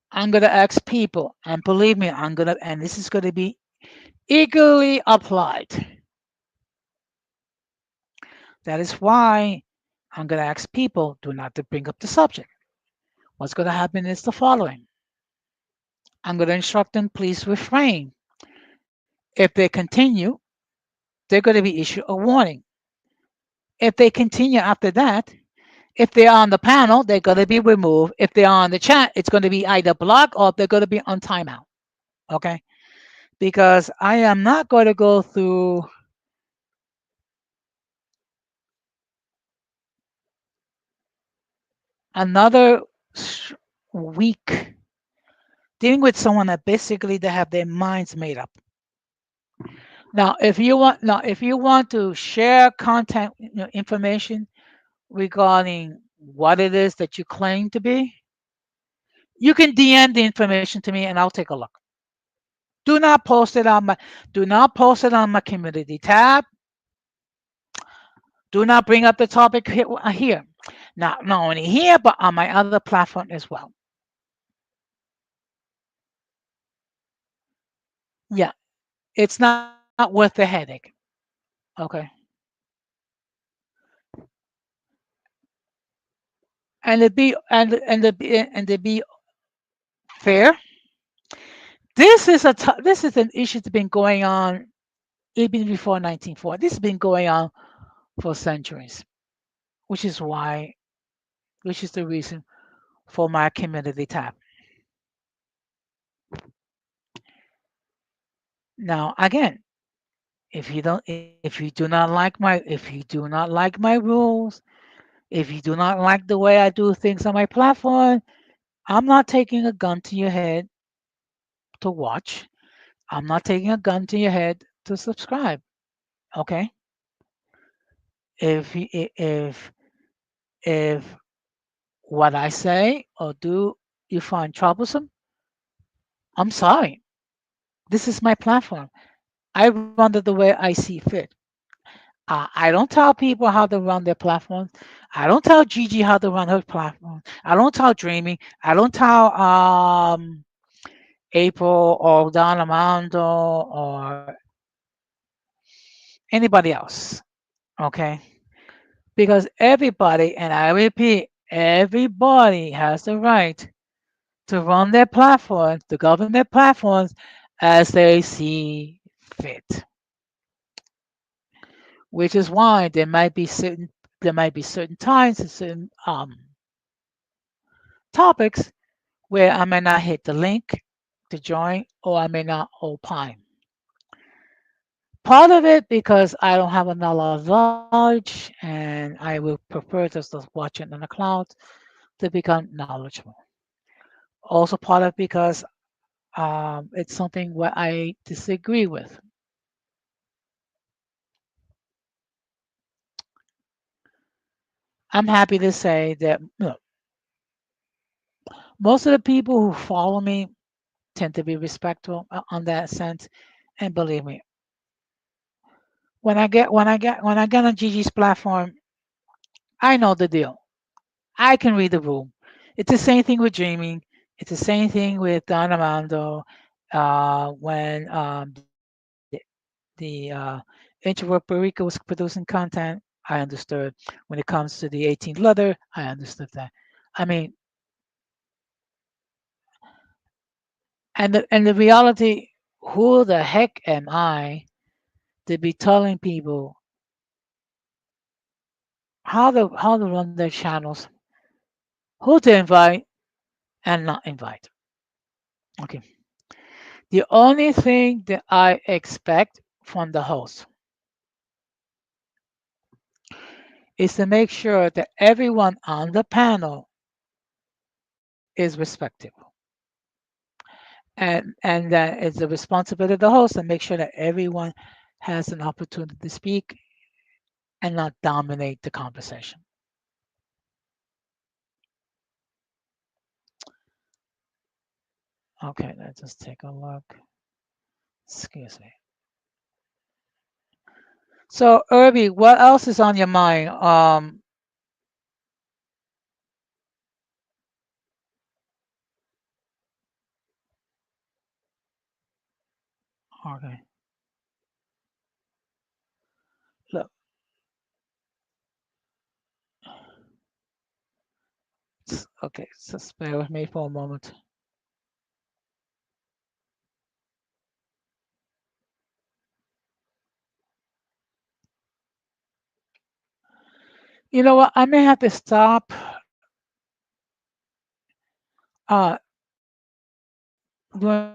I'm gonna ask people, and believe me, and this is gonna be eagerly applied. That is why I'm gonna ask people, do not to bring up the subject. What's gonna happen is the following. I'm gonna instruct them, please refrain. If they continue, they're gonna be issued a warning. If they continue after that, if they're on the panel, they're going to be removed. If they're on the chat, it's going to be either blocked or they're going to be on timeout. Okay. Because I am not going to go through another week dealing with someone that basically they have their minds made up. If you want to share content, information regarding what it is that you claim to be, You can DM the information to me and I'll take a look. Do not post it on my do not post it on my community tab. Do not bring up the topic here. Not only here, but on my other platform as well. Yeah, it's not worth the headache. Okay. And to be fair, this is an issue that's been going on even before 1940. This has been going on for centuries, which is why, which is the reason for my community tab. Now, again, if you do not like my rules, if you do not like the way I do things on my platform, I'm not taking a gun to your head to watch. I'm not taking a gun to your head to subscribe. Okay? If if what I say or do you find troublesome, I'm sorry. This is my platform. I run it the way I see fit. I don't tell people how to run their platforms. I don't tell Gigi how to run her platform. I don't tell Dreamy. I don't tell April or Don Amando or anybody else. Okay? Because everybody, and I repeat, everybody has the right to run their platforms, to govern their platforms as they see fit. Which is why there might be certain times and certain topics where I may not hit the link to join or I may not opine. Part of it because I don't have a lot of knowledge and I will prefer just to watch it on the cloud to become knowledgeable. Also part of it because it's something where I disagree with. I'm happy to say that most of the people who follow me tend to be respectful on that sense. And believe me, when I get on Gigi's platform, I know the deal. I can read the room. It's the same thing with dreaming. It's the same thing with Don Armando. When the introvert Perico was producing content, I understood. When it comes to the 18th leather, I understood that. I mean, and the reality, who the heck am I to be telling people how to run their channels, who to invite and not invite? Okay. The only thing that I expect from the host is to make sure that everyone on the panel is respectable. And that it's the responsibility of the host to make sure that everyone has an opportunity to speak and not dominate the conversation. Okay, let's just take a look. Excuse me. So, Irby, what else is on your mind? Okay, look, okay, just bear with me for a moment. You know what? I may have to stop uh, doing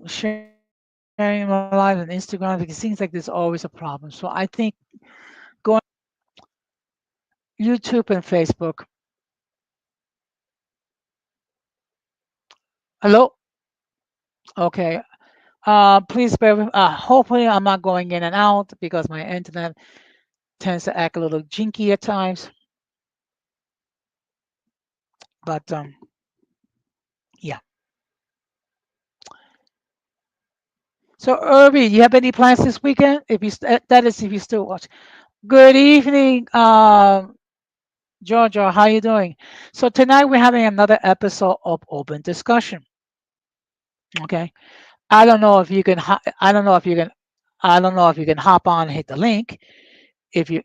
sharing my live on Instagram because it seems like there's always a problem. So I think going YouTube and Facebook. Hello? Okay. Please bear with. Hopefully, I'm not going in and out because my internet tends to act a little jinky at times. But yeah. So, Irby, you have any plans this weekend? If you that is if you still watch. Good evening, Georgia. How you doing? So tonight we're having another episode of Open Discussion. Okay. I don't know if you can. I don't know if you can. I don't know if you can hop on and hit the link. If you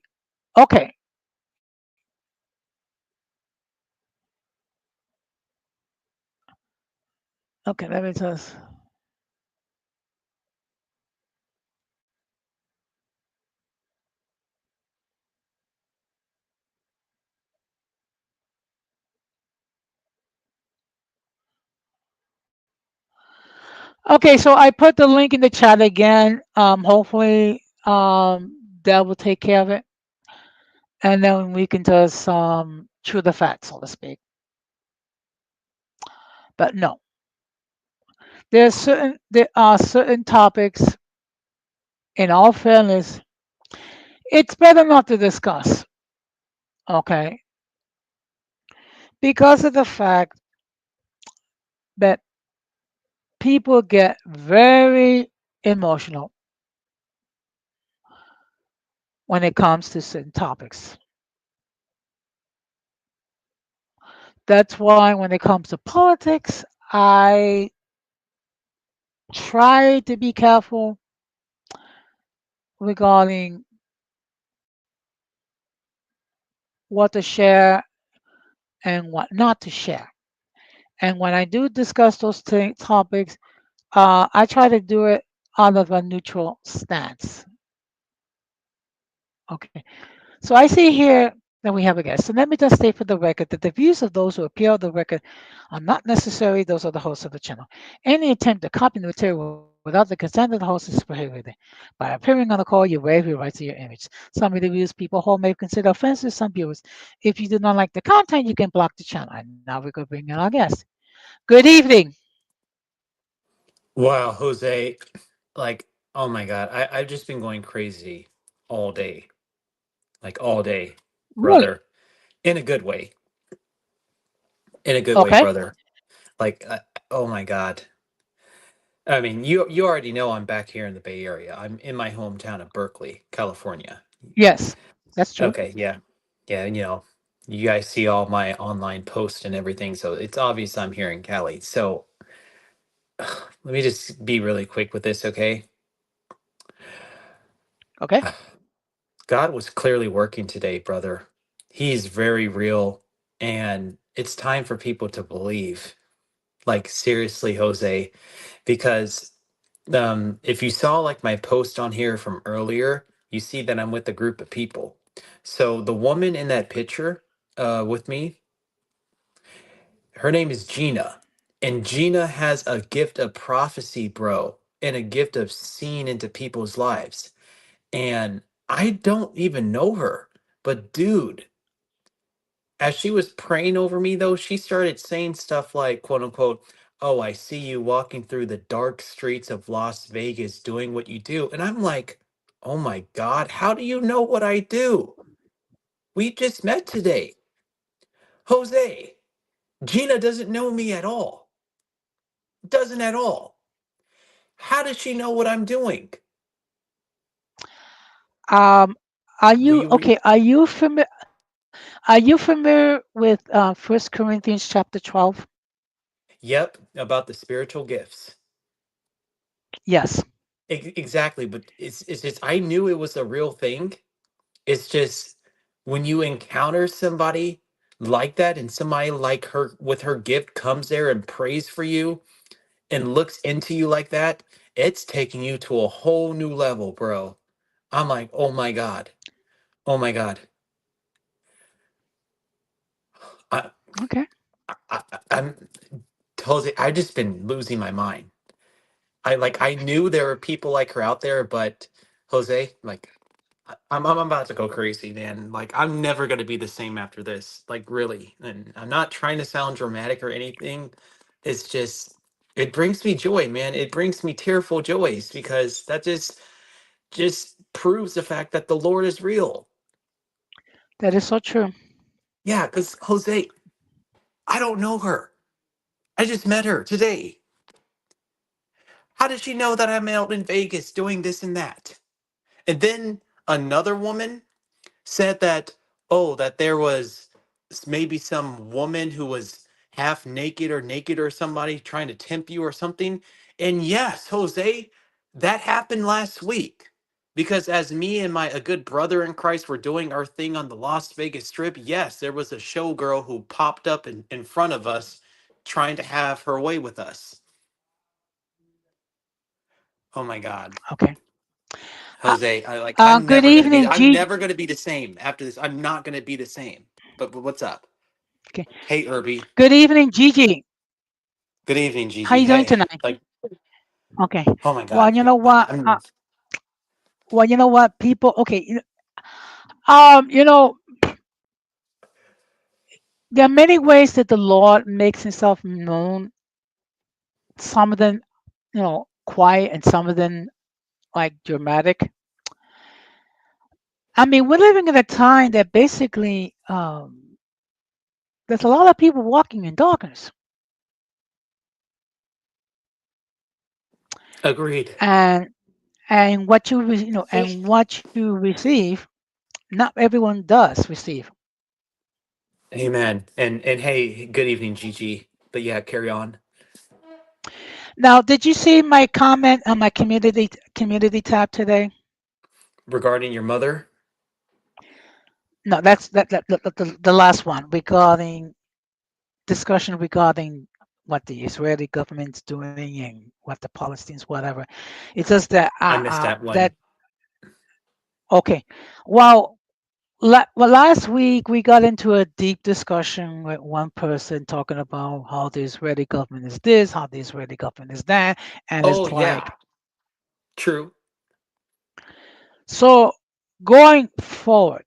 okay, okay. Let me just. Okay, so I put the link in the chat again. Hopefully, that will take care of it, and then we can just chew the fat, so to speak. But no, there are certain topics. In all fairness, it's better not to discuss. Okay, because of the fact that people get very emotional when it comes to certain topics. That's why when it comes to politics, I try to be careful regarding what to share and what not to share. And when I do discuss those topics, I try to do it out of a neutral stance. Okay. So I see here that we have a guest. So let me just state for the record that the views of those who appear on the record are not necessarily those of the host of the channel. Any attempt to copy the material without the consent of the host is prohibited. By appearing on the call, you waive your rights to your image. Some of the views people hold may be considered offensive to some viewers. If you do not like the content, you can block the channel. And now we're going to bring in our guest. Good evening. Wow, Jose, like, oh my God, I've just been going crazy all day, like all day, Really? brother, in a good way, in a good way, Okay. brother. Like, oh my God. I mean, you already know I'm back here in the Bay Area. I'm in my hometown of Berkeley, California. Yes, that's true. Okay, yeah, yeah, and you guys see all my online posts and everything, so it's obvious I'm here in Cali. So let me just be really quick with this, okay? Okay. God was clearly working today, brother. He's very real, and it's time for people to believe. Like, seriously, Jose, because if you saw like my post on here from earlier, you see that I'm with a group of people. So the woman in that picture with me, her name is Gina. And Gina has a gift of prophecy, bro, and a gift of seeing into people's lives. And I don't even know her. But dude, as she was praying over me though, she started saying stuff like, quote unquote, "Oh, I see you walking through the dark streets of Las Vegas doing what you do." And I'm like, "Oh my God, how do you know what I do? We just met today. Jose, Gina doesn't know me at all. Doesn't at all. How does she know what I'm doing?" Um, are Will you you read? okay? Are you familiar with First Corinthians chapter 12? Yep, about the spiritual gifts. Yes, Exactly, but it's just I knew it was a real thing. It's just when you encounter somebody like that and somebody like her with her gift comes there and prays for you and looks into you like that, it's taking you to a whole new level, bro. I'm like, oh my God. Oh my God. I, okay. I'm totally, I've just been losing my mind. I knew there were people like her out there, but Jose, like I'm about to go crazy, man. Like I'm never gonna be the same after this. Like really. And I'm not trying to sound dramatic or anything. It's just it brings me joy, man. It brings me tearful joys because that just proves the fact that the Lord is real. That is so true. Yeah, because Jose, I don't know her. I just met her today. How does she know that I'm out in Vegas doing this and that? And then another woman said that, oh, that there was maybe some woman who was half naked or naked or somebody trying to tempt you or something. And yes, Jose, that happened last week. Because as me and my a good brother in Christ were doing our thing on the Las Vegas Strip, yes, there was a showgirl who popped up in front of us trying to have her way with us. Oh my God. Okay. Uh, Jose, I'm Good never gonna be evening, I'm G. never gonna be the same after this. I'm not gonna be the same. But what's up? Okay. Hey Irby. Good evening, Gigi. Good evening, How Gigi. you doing Hey. tonight? Like, Okay. oh my Well, God. you know what? I'm Well, you know what? People. Okay. There are many ways that the Lord makes Himself known. Some of them, quiet, and some of them like dramatic. I mean, we're living in a time that basically there's a lot of people walking in darkness, agreed. and and what you receive, not everyone does receive. Amen. And hey, good evening, Gigi. But yeah, carry on. Now, did you see my comment on my community tab today? Regarding your mother. No, that's the last one regarding discussion regarding what the Israeli government's doing and what the Palestinians, whatever. It's just that I missed that that one. okay. Well, last week we got into a deep discussion with one person talking about how the Israeli government is this, how the Israeli government is that, and Oh it's like yeah. True. so going forward.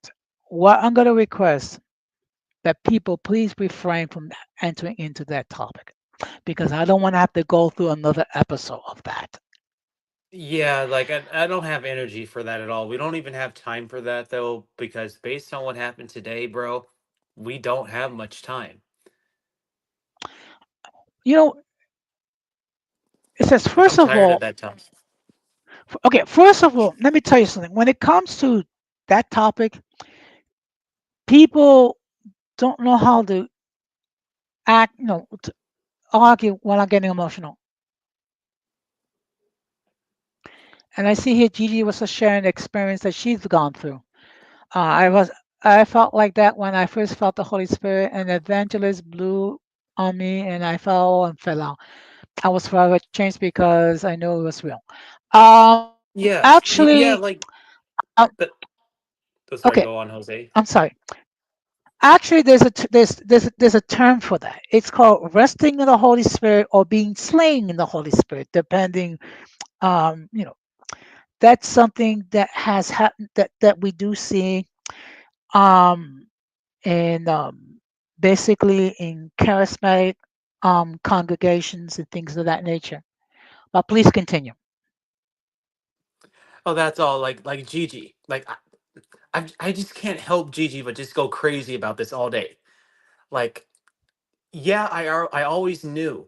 What I'm going to request that people please refrain from entering into that topic because I don't want to have to go through another episode of that. Yeah, like I don't have energy for that at all. We don't even have time for that though, because based on what happened today, bro, we don't have much time. You know, it says Like first I'm of tired of all, that time. okay, first of all, let me tell you something. When it comes to that topic, people don't know how to act, to argue without getting emotional. And I see here Gigi was just sharing the experience that she's gone through. I was I felt like that when I first felt the Holy Spirit, and the evangelist blew on me, and I fell and fell out. I was forever changed because I knew it was real. Yeah. Actually, Yeah, like um, but oh, okay, sorry, go on, Jose. I'm sorry. Actually, there's a term for that. It's called resting in the Holy Spirit or being slain in the Holy Spirit, depending. Um, you know, that's something that has happened that we do see um in basically in charismatic congregations and things of that nature. But please continue. Oh, that's all. Like Gigi. I just can't help Gigi but just go crazy about this all day. Like, yeah, I always knew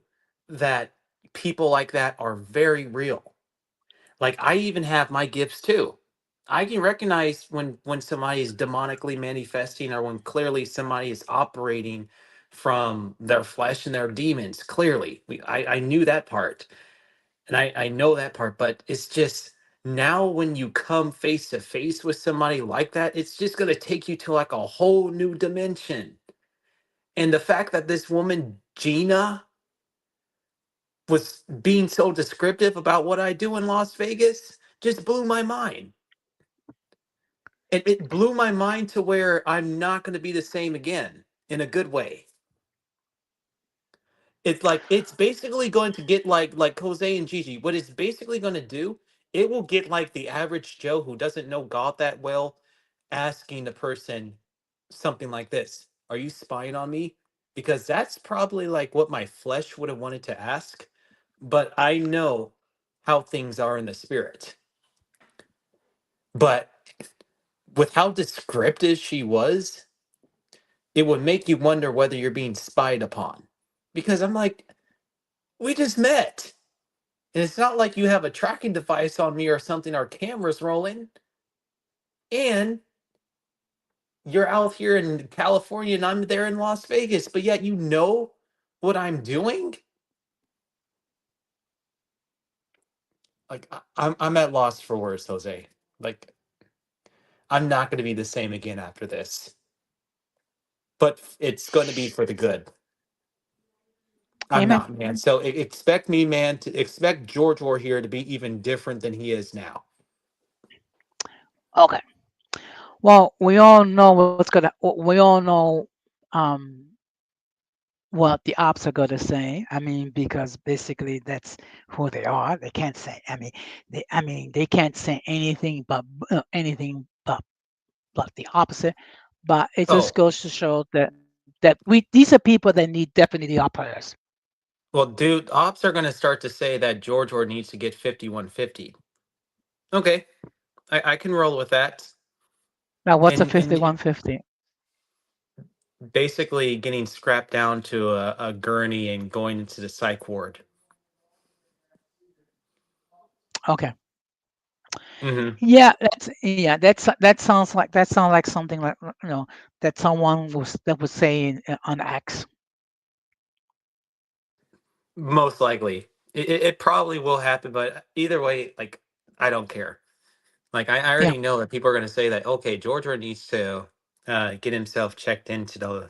that people like that are very real. Like I even have my gifts too. I can recognize when somebody is demonically manifesting or when clearly somebody is operating from their flesh and their demons. Clearly, I knew that part, and I know that part. But it's just now when you come face to face with somebody like that, it's just gonna take you to like a whole new dimension. And the fact that this woman Gina was being so descriptive about what I do in Las Vegas just blew my mind. It blew my mind to where I'm not going to be the same again in a good way. It's like it's basically going to get like Jose and Gigi. What it's basically going to do, it will get like the average Joe who doesn't know God that well, asking the person something like this: "Are you spying on me?" Because that's probably like what my flesh would have wanted to ask, but I know how things are in the spirit. But with how descriptive she was, it would make you wonder whether you're being spied upon. Because I'm like, we just met. And it's not like you have a tracking device on me or something, our cameras rolling. And you're out here in California and I'm there in Las Vegas, but yet you know what I'm doing? Like I'm at loss for words, Jose. Like I'm not going to be the same again after this. But it's going to be for the good. I'm Amen. not, man. So expect me, man, to expect George Orr here to be even different than he is now. Okay. Well, we all know what's gonna. We all know um, what the ops are gonna say. I mean, because basically that's who they are. They can't say. They can't say anything but the opposite. But it just Oh, goes to show that these are people that need definitely the operators. well, dude, ops are going to start to say that George Orr needs to get 5150. Okay, I can roll with that. Now, what's a And 5150? basically getting scrapped down to a gurney and going into the psych ward. Okay. Hmm. That sounds like something like that someone was that would say on X. Most likely, it probably will happen, but either way, like I don't care. Like I Yeah. already know that people are going to say that okay, Georgia needs to get himself checked into the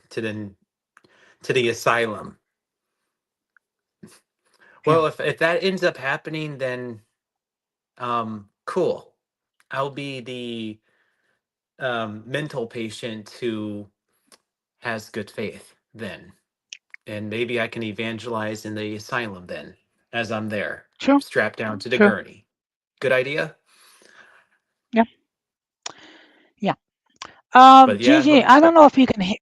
asylum. Yeah. Well, if that ends up happening, then cool. I'll be the mental patient who has good faith then, and maybe I can evangelize in the asylum then, as I'm there, Sure. strapped down to the Sure. gurney. Good idea. Yeah. Yeah. But yeah, Gigi, I don't know if you can hit.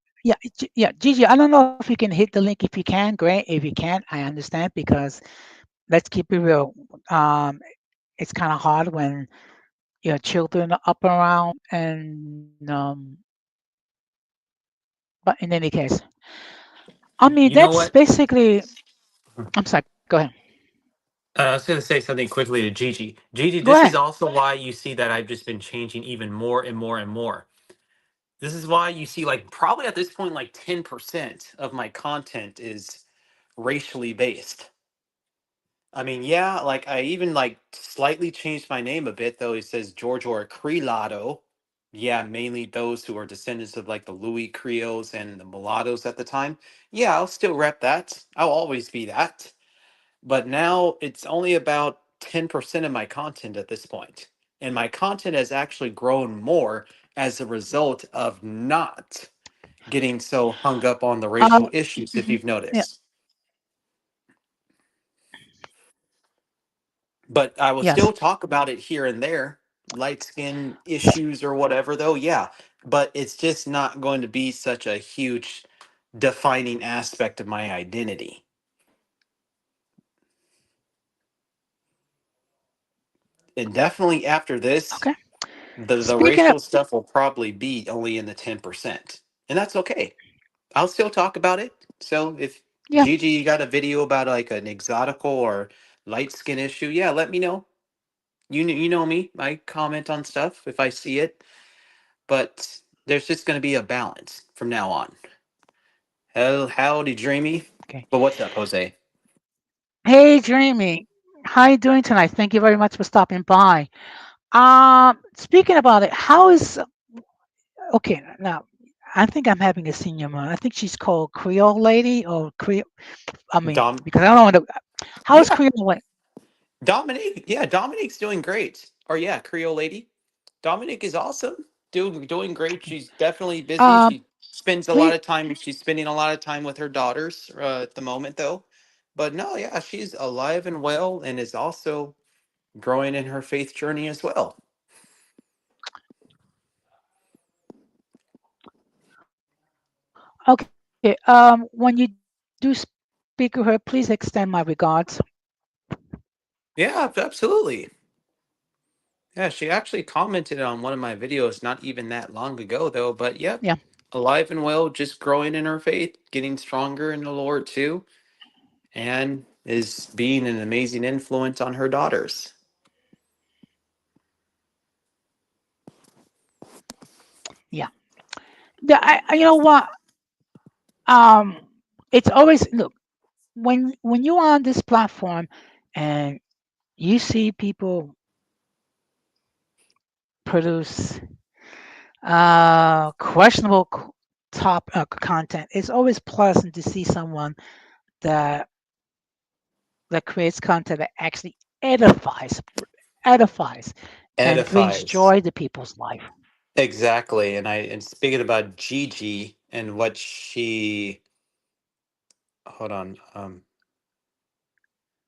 Yeah, Gigi, I don't know if you can hit the link. If you can, great. If you can't, I understand because let's keep it real. Um, it's kind of hard when your children are up around, and but in any case, I mean you know that's what? basically. I'm sorry. Go ahead. I was going to say something quickly to Gigi. Gigi, Go this is ahead. also why you see that I've just been changing even more and more and more. This is why you see, like, probably at this point, like 10% of my content is racially based. I mean, yeah, like I even like slightly changed my name a bit, though. It says George or Creolato. Yeah, mainly those who are descendants of like the Louis Creoles and the mulattoes at the time. Yeah, I'll still rep that. I'll always be that. But now it's only about 10% of my content at this point. And my content has actually grown more as a result of not getting so hung up on the racial Um, issues, if mhm, you've yeah. noticed. But I will Yes. still talk about it here and there, light skin issues or whatever, though, yeah. But it's just not going to be such a huge defining aspect of my identity. And definitely after this, Okay. the Speaking of, racial stuff will probably be only in the 10%. And that's okay. I'll still talk about it. So if yeah. Gigi, you got a video about like an exotical or light skin issue, yeah, let me know. You know me. I comment on stuff if I see it, but there's just going to be a balance from now on. Howdy, Dreamy. Okay. But what's up, Jose? Hey, Dreamy. How you doing tonight? Thank you very much for stopping by. Speaking about it, how is okay now? I think I'm having a senior moment. I think she's called Creole Lady or Creole. I mean, Dom, because I don't want to. How is yeah, Creole Lady? Dominique, yeah, Dominique's doing great. Or yeah, Creole lady. Dominique is awesome. Doing great. She's definitely busy. Um, She spends a lot please. of time. She's spending a lot of time with her daughters at the moment, though. But no, yeah, she's alive and well, and is also growing in her faith journey as well. Okay. When you do speak to her, please extend my regards. Yeah, absolutely. Yeah, she actually commented on one of my videos not even that long ago, though. But yep, Yeah. alive and well, just growing in her faith, getting stronger in the Lord too, and is being an amazing influence on her daughters. Yeah. You know what? Um, it's always look when you're on this platform and you see people produce questionable top content. It's always pleasant to see someone that that creates content that actually edifies, edifies, and brings Edifies. joy to people's life. Exactly. And speaking about Gigi and what she hold on.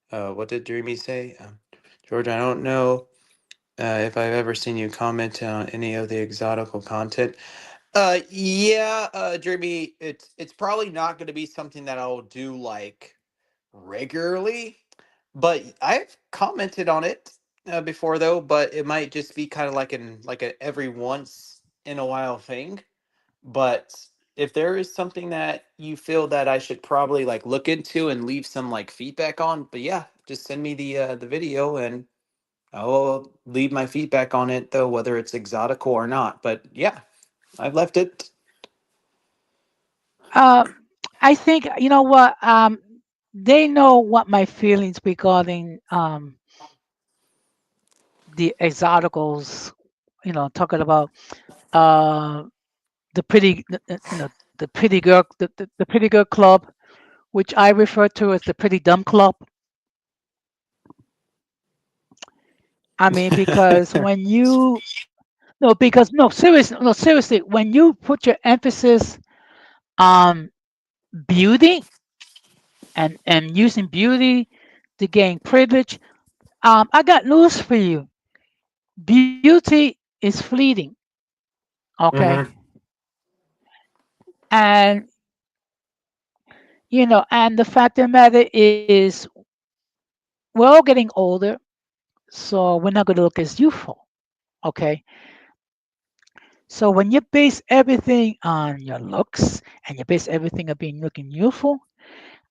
What did Dreamy say? George, I don't know if I've ever seen you comment on any of the exotical content. Yeah, Dreamy, it's probably not going to be something that I'll do like regularly, but I've commented on it before though. But it might just be kind of like a every once in a while thing. But if there is something that you feel that I should probably like look into and leave some like feedback on, but yeah, just send me the video and I'll leave my feedback on it though, whether it's exotical or not. But yeah, I've left it. Um, I think you know what. They know what my feelings regarding the exoticals. Talking about uh, the pretty, the pretty girl, the pretty girl club, which I refer to as the pretty dumb club. I mean, because when you no, because no, seriously, no, seriously, when you put your emphasis on beauty and using beauty to gain privilege, I got news for you. Beauty is fleeting, okay? Hmm. And and the fact of the matter is, we're all getting older, so we're not going to look as youthful, okay? So when you base everything on your looks and you base everything on being looking youthful,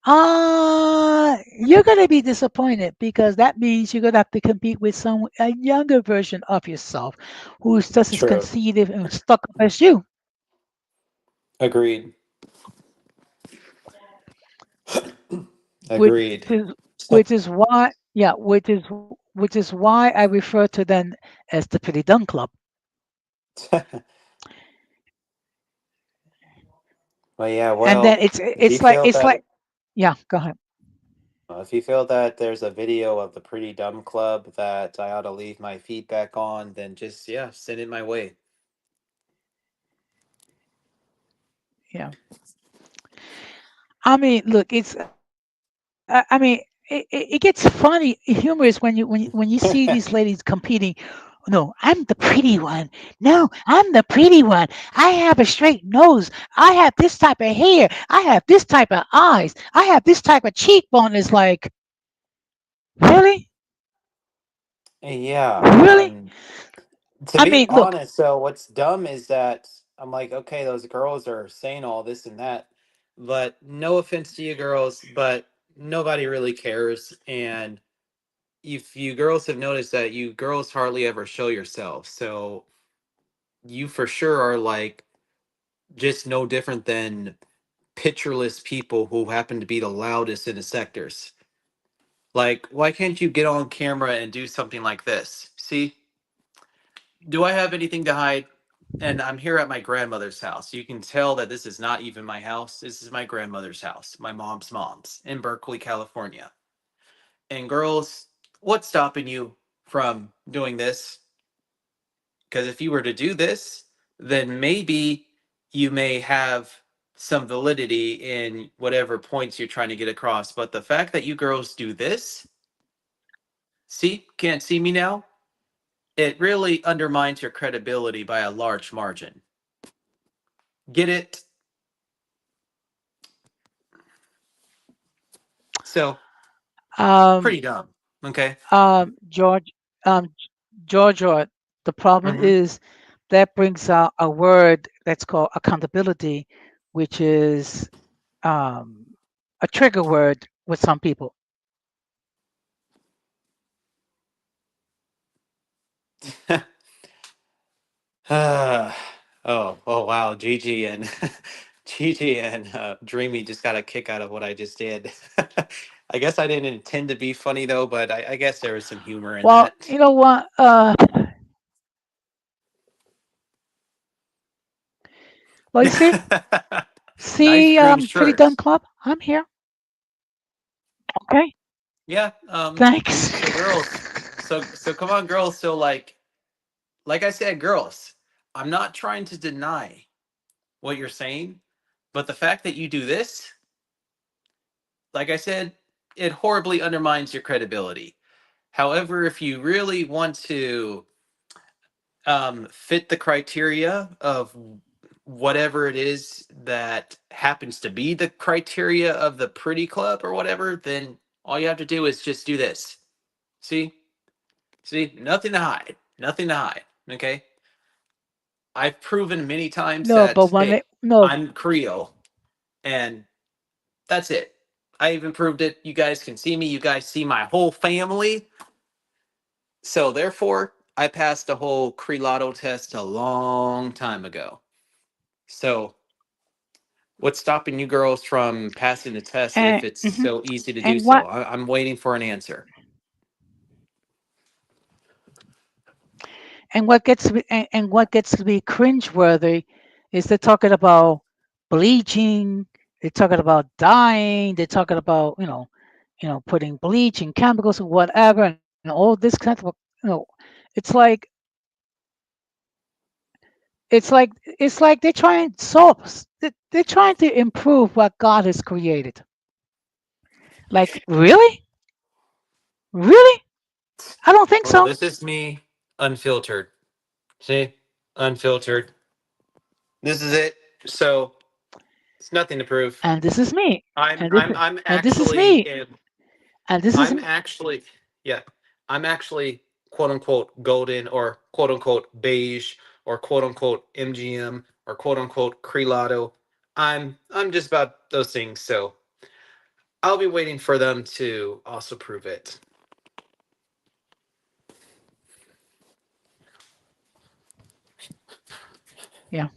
you're gonna be disappointed because that means you're gonna have to compete with a younger version of yourself who's just as True. conceited and stuck up as you. Agreed. Which Agreed. is which is why yeah, which is why I refer to them as the pretty dumb club. Well, yeah. And then Well, it's if you it's like feel it's that like yeah, go ahead. if you feel that there's a video of the Pretty Dumb Club that I ought to leave my feedback on, then just yeah, send it my way. Yeah. I mean, look, I mean, it gets funny, humorous when you see these ladies competing. No, I'm the pretty one. No, I'm the pretty one. I have a straight nose. I have this type of hair. I have this type of eyes. I have this type of cheekbone. It's like, really? Yeah, Really? and to I be mean, look, honest, so what's dumb is that I'm like, okay, those girls are saying all this and that, but no offense to you girls, but nobody really cares. And if you girls have noticed that you girls hardly ever show yourself, so you for sure are like just no different than pictureless people who happen to be the loudest in the sectors. Like, why can't you get on camera and do something like this? See, do I have anything to hide? And I'm here at my grandmother's house. You can tell that this is not even my house. This is my grandmother's house, my mom's in Berkeley, California. And girls, what's stopping you from doing this? Because if you were to do this, then maybe you may have some validity in whatever points you're trying to get across. But the fact that you girls do this, see, can't see me now, it really undermines your credibility by a large margin. Get it? So, um, pretty dumb. Okay. George, Georgia, the problem Mm-hmm. is that brings out a word that's called accountability, which is um, a trigger word with some people. Ah, oh wow, Gigi and Gigi and Dreamy just got a kick out of what I just did. I guess I didn't intend to be funny though, but I guess there was some humor in Well, that. you know what? Well, you see, Nice green Pretty Dumb shirt. Club. I'm here. Okay, Yeah. thanks. So girls, so come on, girls. So like I said, girls, I'm not trying to deny what you're saying, but the fact that you do this, like I said, it horribly undermines your credibility. However, if you really want to fit the criteria of whatever it is that happens to be the criteria of the pretty club or whatever, then all you have to do is just do this. See? See? Nothing to hide. Nothing to hide. Okay? I've proven many times No, but that, when hey, it no, I'm Creole. And that's it. I even proved it. You guys can see me. You guys see my whole family. So therefore, I passed the whole Crelotto test a long time ago. So what's stopping you girls from passing the test if and it's mhm. so easy to do and so? what I'm waiting for an answer. and what gets to be cringeworthy is they're talking about bleaching, they're talking about dyeing, they're talking about putting bleach and chemicals and whatever and all this kind of it's like they're trying they're trying to improve what God has created. Like really, really? I don't think Well, so. this is me unfiltered. See? Unfiltered. This is it. So it's nothing to prove. And this is me, I'm and this I'm I'm and this is actually me, in and this is I'm actually, yeah, I'm actually quote unquote golden or quote unquote beige or quote unquote MGM or quote unquote Crelotto. I'm just about those things. So I'll be waiting for them to also prove it. yeah.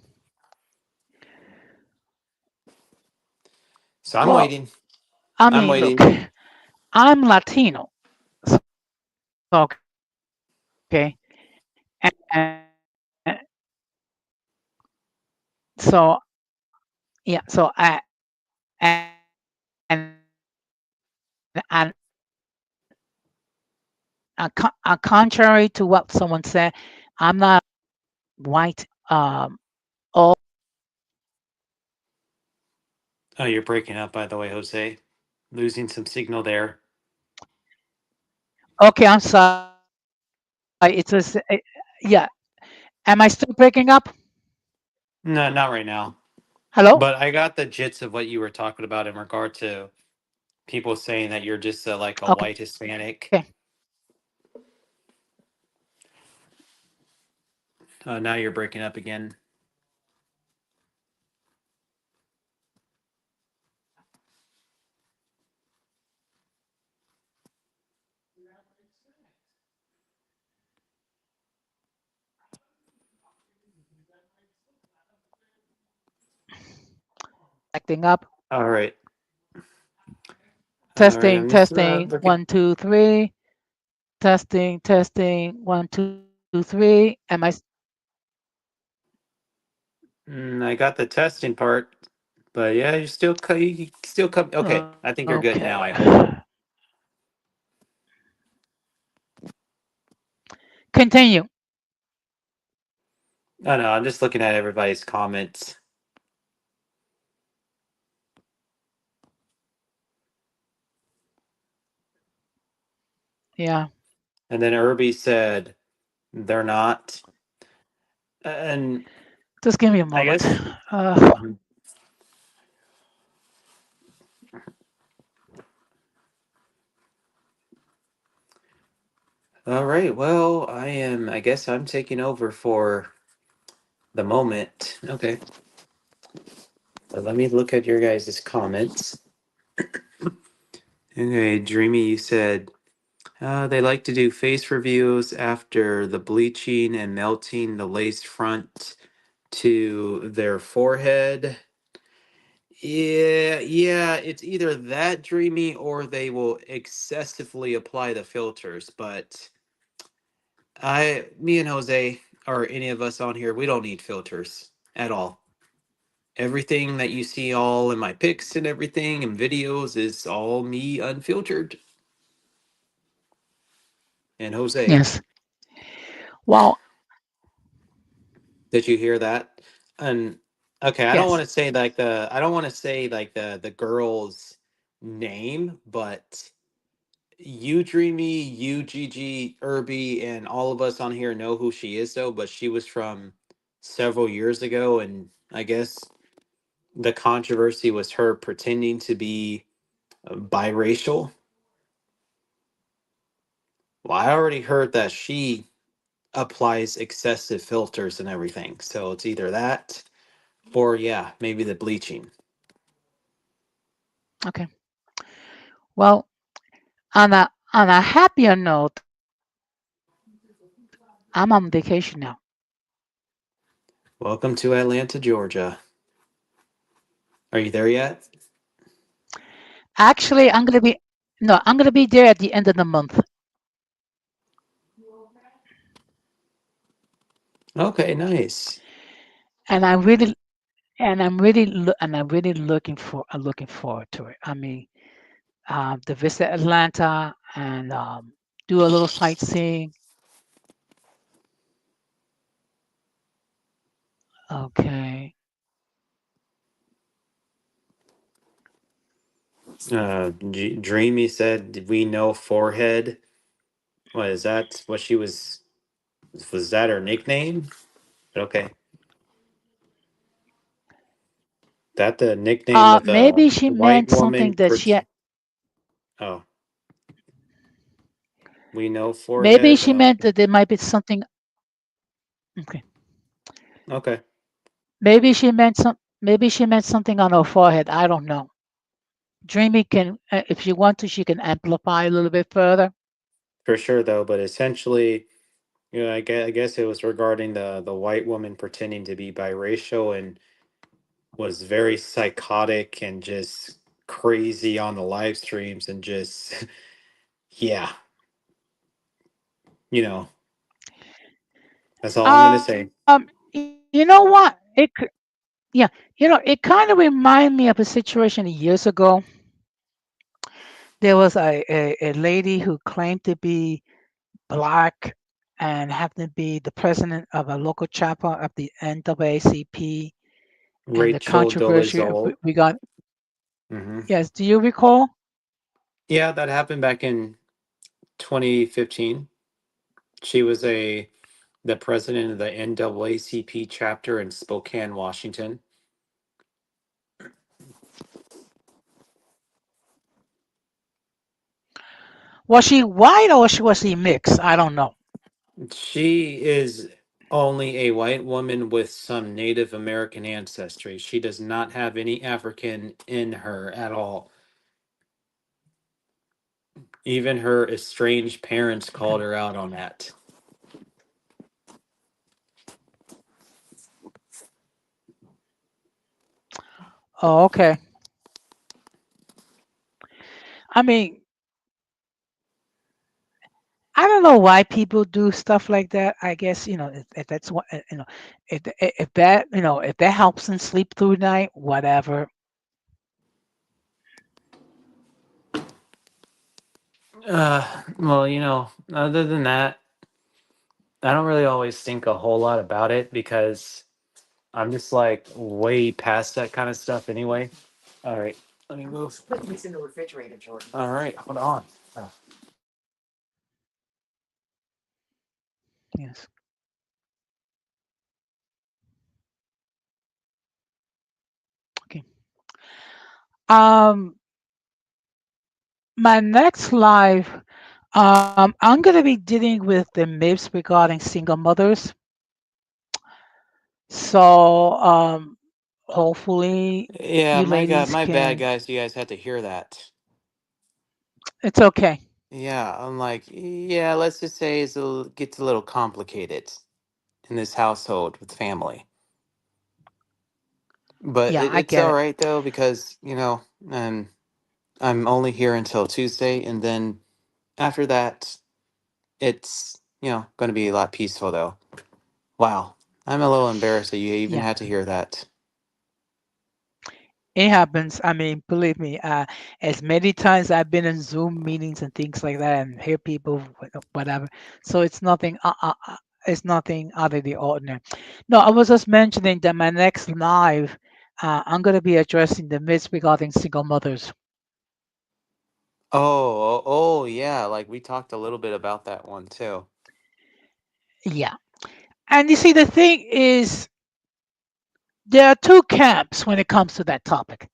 So I'm Well, waiting. I I'm mean, look, waiting. I'm Latino, so okay, and so yeah, so and contrary to what someone said, I'm not white. Oh, you're breaking up, by the way, Jose. Losing some signal there. Okay, I'm sorry. Yeah. Am I still breaking up? No, not right now. Hello. But I got the gist of what you were talking about in regard to people saying that you're just like a Okay. white Hispanic. Now you're breaking up again. Acting up. All right. All right. Testing, I'm just testing. looking. 1, 2, 3. Testing, testing. 1, 2, 3. I got the testing part, but yeah, you still you still come. Okay, I think you're good Okay. now. I hope. Continue. Oh no, I'm just looking at everybody's comments, Yeah. and then Irby said they're not, and Just give me a I moment. guess. Uh, Mhm. All right. Well, I am. I guess I'm taking over for the moment. Okay. So let me look at your guys' comments. Okay, Dreamy, you said they like to do face reviews after the bleaching and melting the lace front to their forehead. Yeah, it's either that, Dreamy, or they will excessively apply the filters. But me and Jose, or any of us on here, we don't need filters at all. Everything that you see all in my pics and everything and videos is all me unfiltered. And Jose, Yes. Well, did you hear that? And okay, yes. I don't want to say like the girl's name, but you Dreamy, you Gigi, Irby, and all of us on here know who she is though, but she was from several years ago, and I guess the controversy was her pretending to be biracial. Well, I already heard that she applies excessive filters and everything. So it's either that or, yeah, maybe the bleaching. Okay. Well, on a happier note, I'm on vacation now. Welcome to Atlanta, Georgia. Are you there yet? Actually, I'm gonna be there at the end of the month, Okay, nice. and I'm really looking forward to it. I mean, to visit Atlanta and do a little sightseeing. Okay. Dreamy said, we know forehead. What is that? What she was that her nickname? Okay. That the nickname of a Maybe she white meant something woman? that Oh, we know maybe forehead. she meant that there might be something. Okay. Okay, Maybe she meant something on her forehead. I don't know. Dreamy can, if she wants to, she can amplify a little bit further. for sure though. But essentially, I guess it was regarding the white woman pretending to be biracial and was very psychotic and just crazy on the live streams and just yeah, you know, that's all I'm gonna say. You know what? Yeah, it kind of reminded me of a situation years ago. There was a lady who claimed to be black and happened to be the president of a local chapter of the NAACP, and the Rachel controversy Dolezal. we got. Hmm. Yes, do you recall? Yeah, that happened back in 2015. She was a the president of the NAACP chapter in Spokane, Washington. Was she white or was she mixed? I don't know. She is only a white woman with some Native American ancestry. She does not have any African in her at all. Even her estranged parents Okay. called her out on that. Oh, okay. I mean, I don't know why people do stuff like that. I guess if that's what if that helps them sleep through the night, whatever. Well, other than that, I don't really always think a whole lot about it because I'm just like way past that kind of stuff anyway. All right, let me move. Put this in the refrigerator, Jordan. All right, hold on. Oh. Yes. Okay. Um, my next live, I'm gonna be dealing with the myths regarding single mothers. So hopefully Yeah, you ladies my bad, can. guys. You guys had to hear that. It's okay. Yeah, I'm like, yeah, let's just say gets a little complicated in this household with family. But Yeah, I it's get all it. right though because and I'm only here until Tuesday, and then after that, it's going to be a lot peaceful though. Wow, I'm a little embarrassed that you even Yeah. had to hear that. It happens. I mean, believe me, as many times I've been in Zoom meetings and things like that and hear people, whatever. So it's nothing out of the ordinary. No, I was just mentioning that my next live, I'm going to be addressing the myths regarding single mothers. Oh, yeah, like we talked a little bit about that one too. Yeah. And you see, the thing is, there are two camps when it comes to that topic.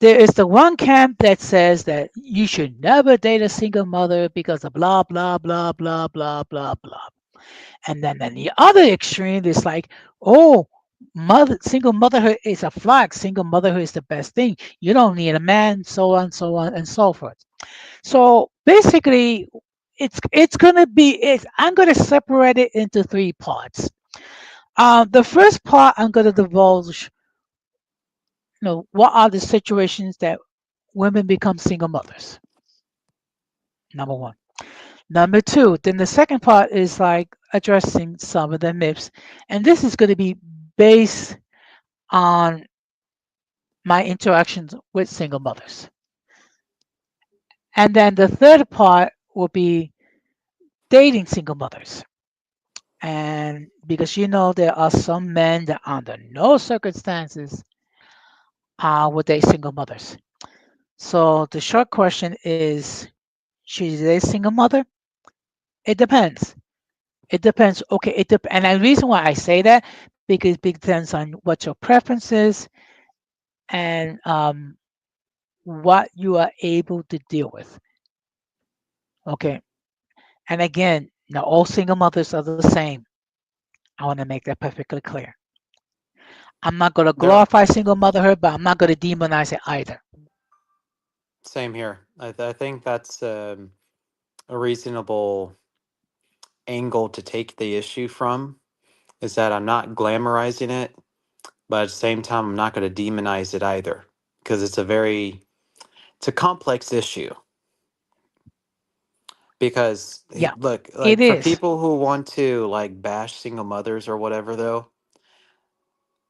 There is the one camp that says that you should never date a single mother because of blah, blah, blah, blah, blah, blah, blah. And then the other extreme is like, oh, single motherhood is a flag. Single motherhood is the best thing. You don't need a man, so on, and so forth. So basically, it's gonna be. I'm gonna separate it into three parts. The first part, I'm gonna divulge. What are the situations that women become single mothers? Number one. Number two, then the second part is like addressing some of the myths. And this is going to be based on my interactions with single mothers. And then the third part will be dating single mothers. And because there are some men that under no circumstances will date single mothers. So the short question is, should you date a single mother? It depends. It depends. Okay, and the reason why I say that because it depends on what your preference is and what you are able to deal with. Okay, and again, now all single mothers are the same. I want to make that perfectly clear. I'm not going to There, glorify single motherhood, but I'm not going to demonize it either. same here. I think that's a reasonable angle to take the issue from. Is that I'm not glamorizing it, but at the same time, I'm not going to demonize it either because it's a complex issue. Because Yeah, look, it like for is. people who want to like bash single mothers or whatever, though,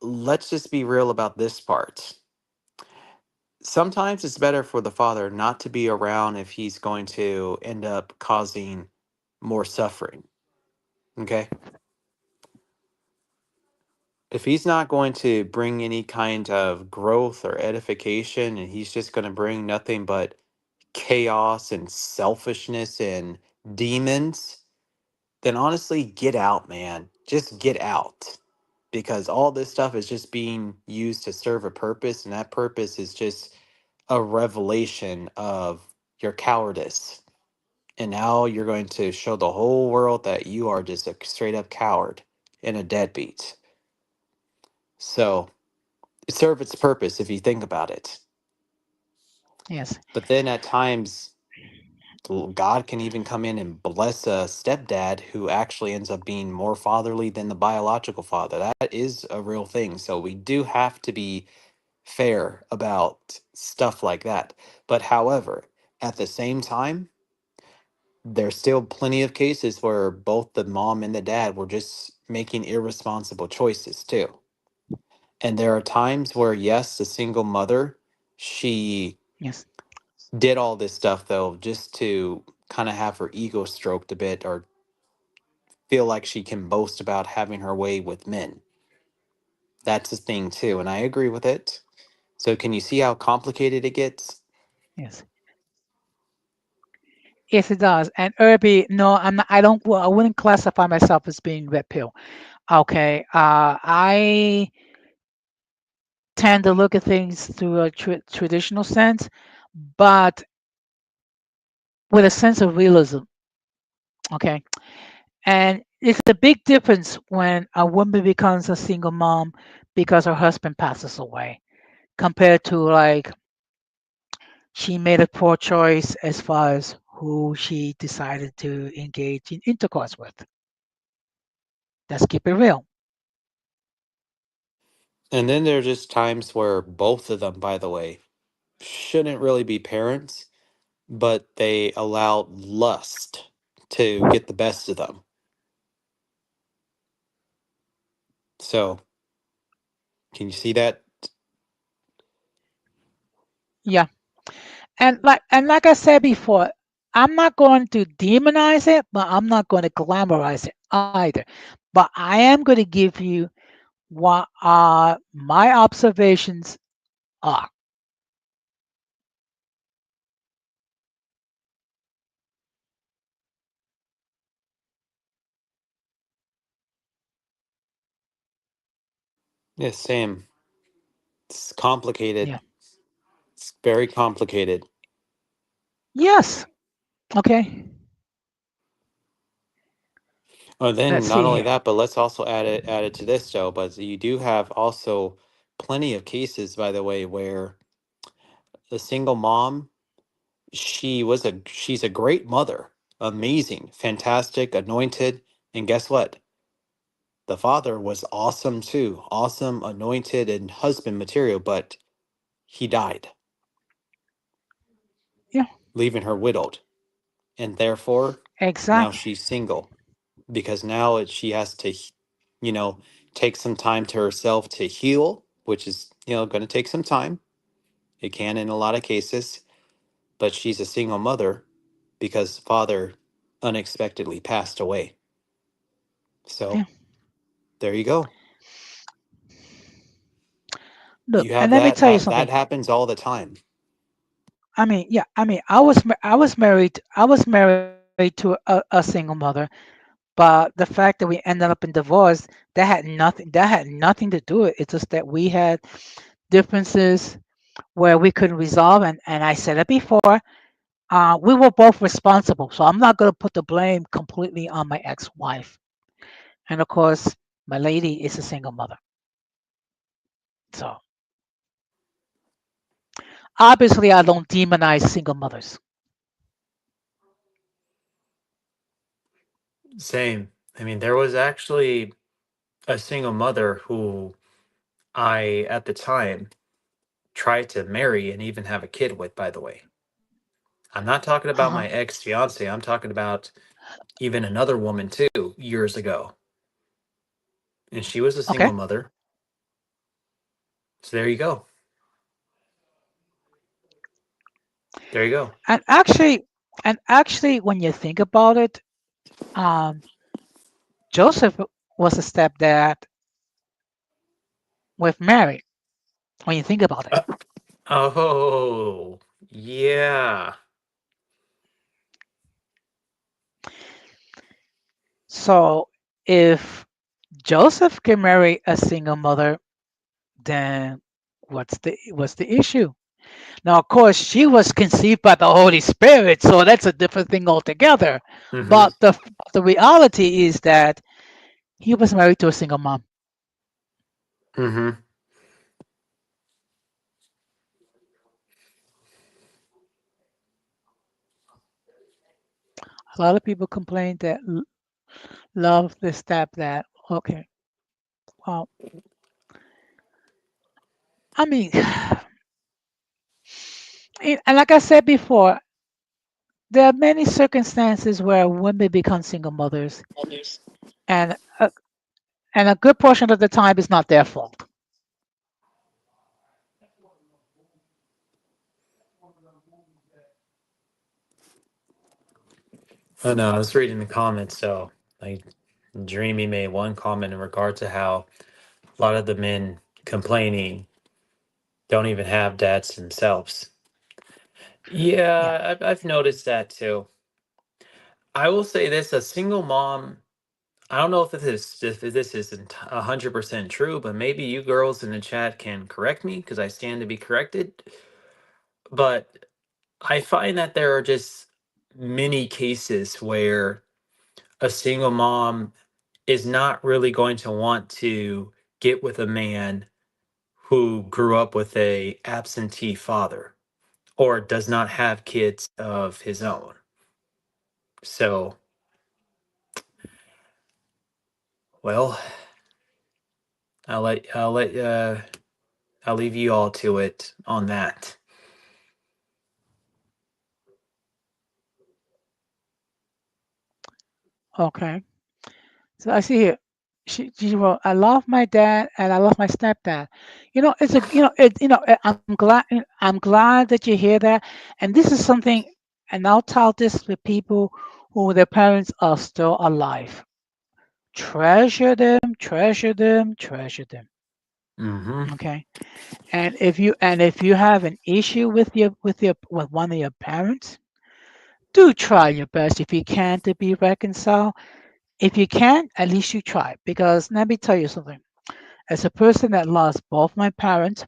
let's just be real about this part. Sometimes it's better for the father not to be around if he's going to end up causing more suffering. Okay. If he's not going to bring any kind of growth or edification and he's just going to bring nothing but chaos and selfishness and demons, then honestly, get out, man. Just get out. Because all this stuff is just being used to serve a purpose, and that purpose is just a revelation of your cowardice. And now you're going to show the whole world that you are just a straight up coward and a deadbeat. So it served its purpose if you think about it. Yes, But then at times, God can even come in and bless a stepdad who actually ends up being more fatherly than the biological father. That is a real thing. So we do have to be fair about stuff like that. But however, at the same time, there's still plenty of cases where both the mom and the dad were just making irresponsible choices too. And there are times where, yes, the single mother, she yes, did all this stuff though, just to kind of have her ego stroked a bit or feel like she can boast about having her way with men. That's the thing too. And I agree with it. So can you see how complicated it gets? yes. Yes, it does. And Irby, no, I'm not, I don't, well, I wouldn't classify myself as being red pill. Okay. I tend to look at things through a traditional sense, but with a sense of realism. Okay. And it's a big difference when a woman becomes a single mom because her husband passes away, compared to like she made a poor choice as far as who she decided to engage in intercourse with. Let's keep it real. And then there are just times where both of them, by the way, shouldn't really be parents, but they allow lust to get the best of them. So, can you see that? Yeah. And like I said before, I'm not going to demonize it, but I'm not going to glamorize it either. But I am going to give you what my observations are. Yes, same. It's Yeah. complicated. It's very complicated. Yes. Okay. Oh, Let's then not see only here. that, but let's also add it to this, Joe. But you do have also plenty of cases, by the way, where the single mom, she's a great mother, amazing, fantastic, anointed, and guess what? The father was awesome too, awesome, anointed, and husband material, but he died, Yeah. leaving her widowed, and therefore now Exactly. she's single because now she has to, you know, take some time to herself to heal, which is, going to take some time. It can in a lot of cases, but she's a single mother because father unexpectedly passed away. Yeah. So there you go. Look, You and have let me that tell you that something. happens all the time. I mean, yeah. I mean, I was married. I was married to a single mother, but the fact that we ended up in divorce, that had nothing to do with it. It's just that we had differences where we couldn't resolve, and I said it before. We were both responsible, so I'm not going to put the blame completely on my ex-wife. And of course, my lady is a single mother, so obviously I don't demonize single mothers. Same. I mean, there was actually a single mother who I, at the time, tried to marry and even have a kid with, by the way. I'm not talking about Uh-huh. my ex fiance. I'm talking about even another woman too, years ago. And she was a Okay. single mother. So there you go. There you go. And actually, when you think about it, um, Joseph was a stepdad with Mary. When you think about it, Uh, oh, yeah. so if Joseph can marry a single mother, then what's the issue? Now, of course, she was conceived by the Holy Spirit, so that's a different thing altogether. Mm-hmm. But the reality is that he was married to a single mom. Mm-hmm. A lot of people complain that love this, that. Okay, well, I mean, and like I said before, there are many circumstances where women become single mothers, and and a good portion of the time is not their fault. Oh no, I was reading the comments, so like Dreamy made one comment in regard to how a lot of the men complaining don't even have dads themselves. Yeah. Yeah, I've noticed that too. I will say this: a single mom. I don't know if this isn't 100% true, but maybe you girls in the chat can correct me because I stand to be corrected. But I find that there are just many cases where a single mom is not really going to want to get with a man who grew up with a absentee father or does not have kids of his own. So, well, I'll leave you all to it on that. Okay. So I see here. She wrote, "I love my dad and I love my stepdad." It's a I'm glad that you hear that. And this is something, and I'll tell this to people who their parents are still alive. Treasure them, treasure them, treasure them. Mm-hmm. Okay. And if you have an issue with one of your parents, do try your best if you can to be reconciled. If you can't, at least you try. Because let me tell you something. As a person that lost both my parents,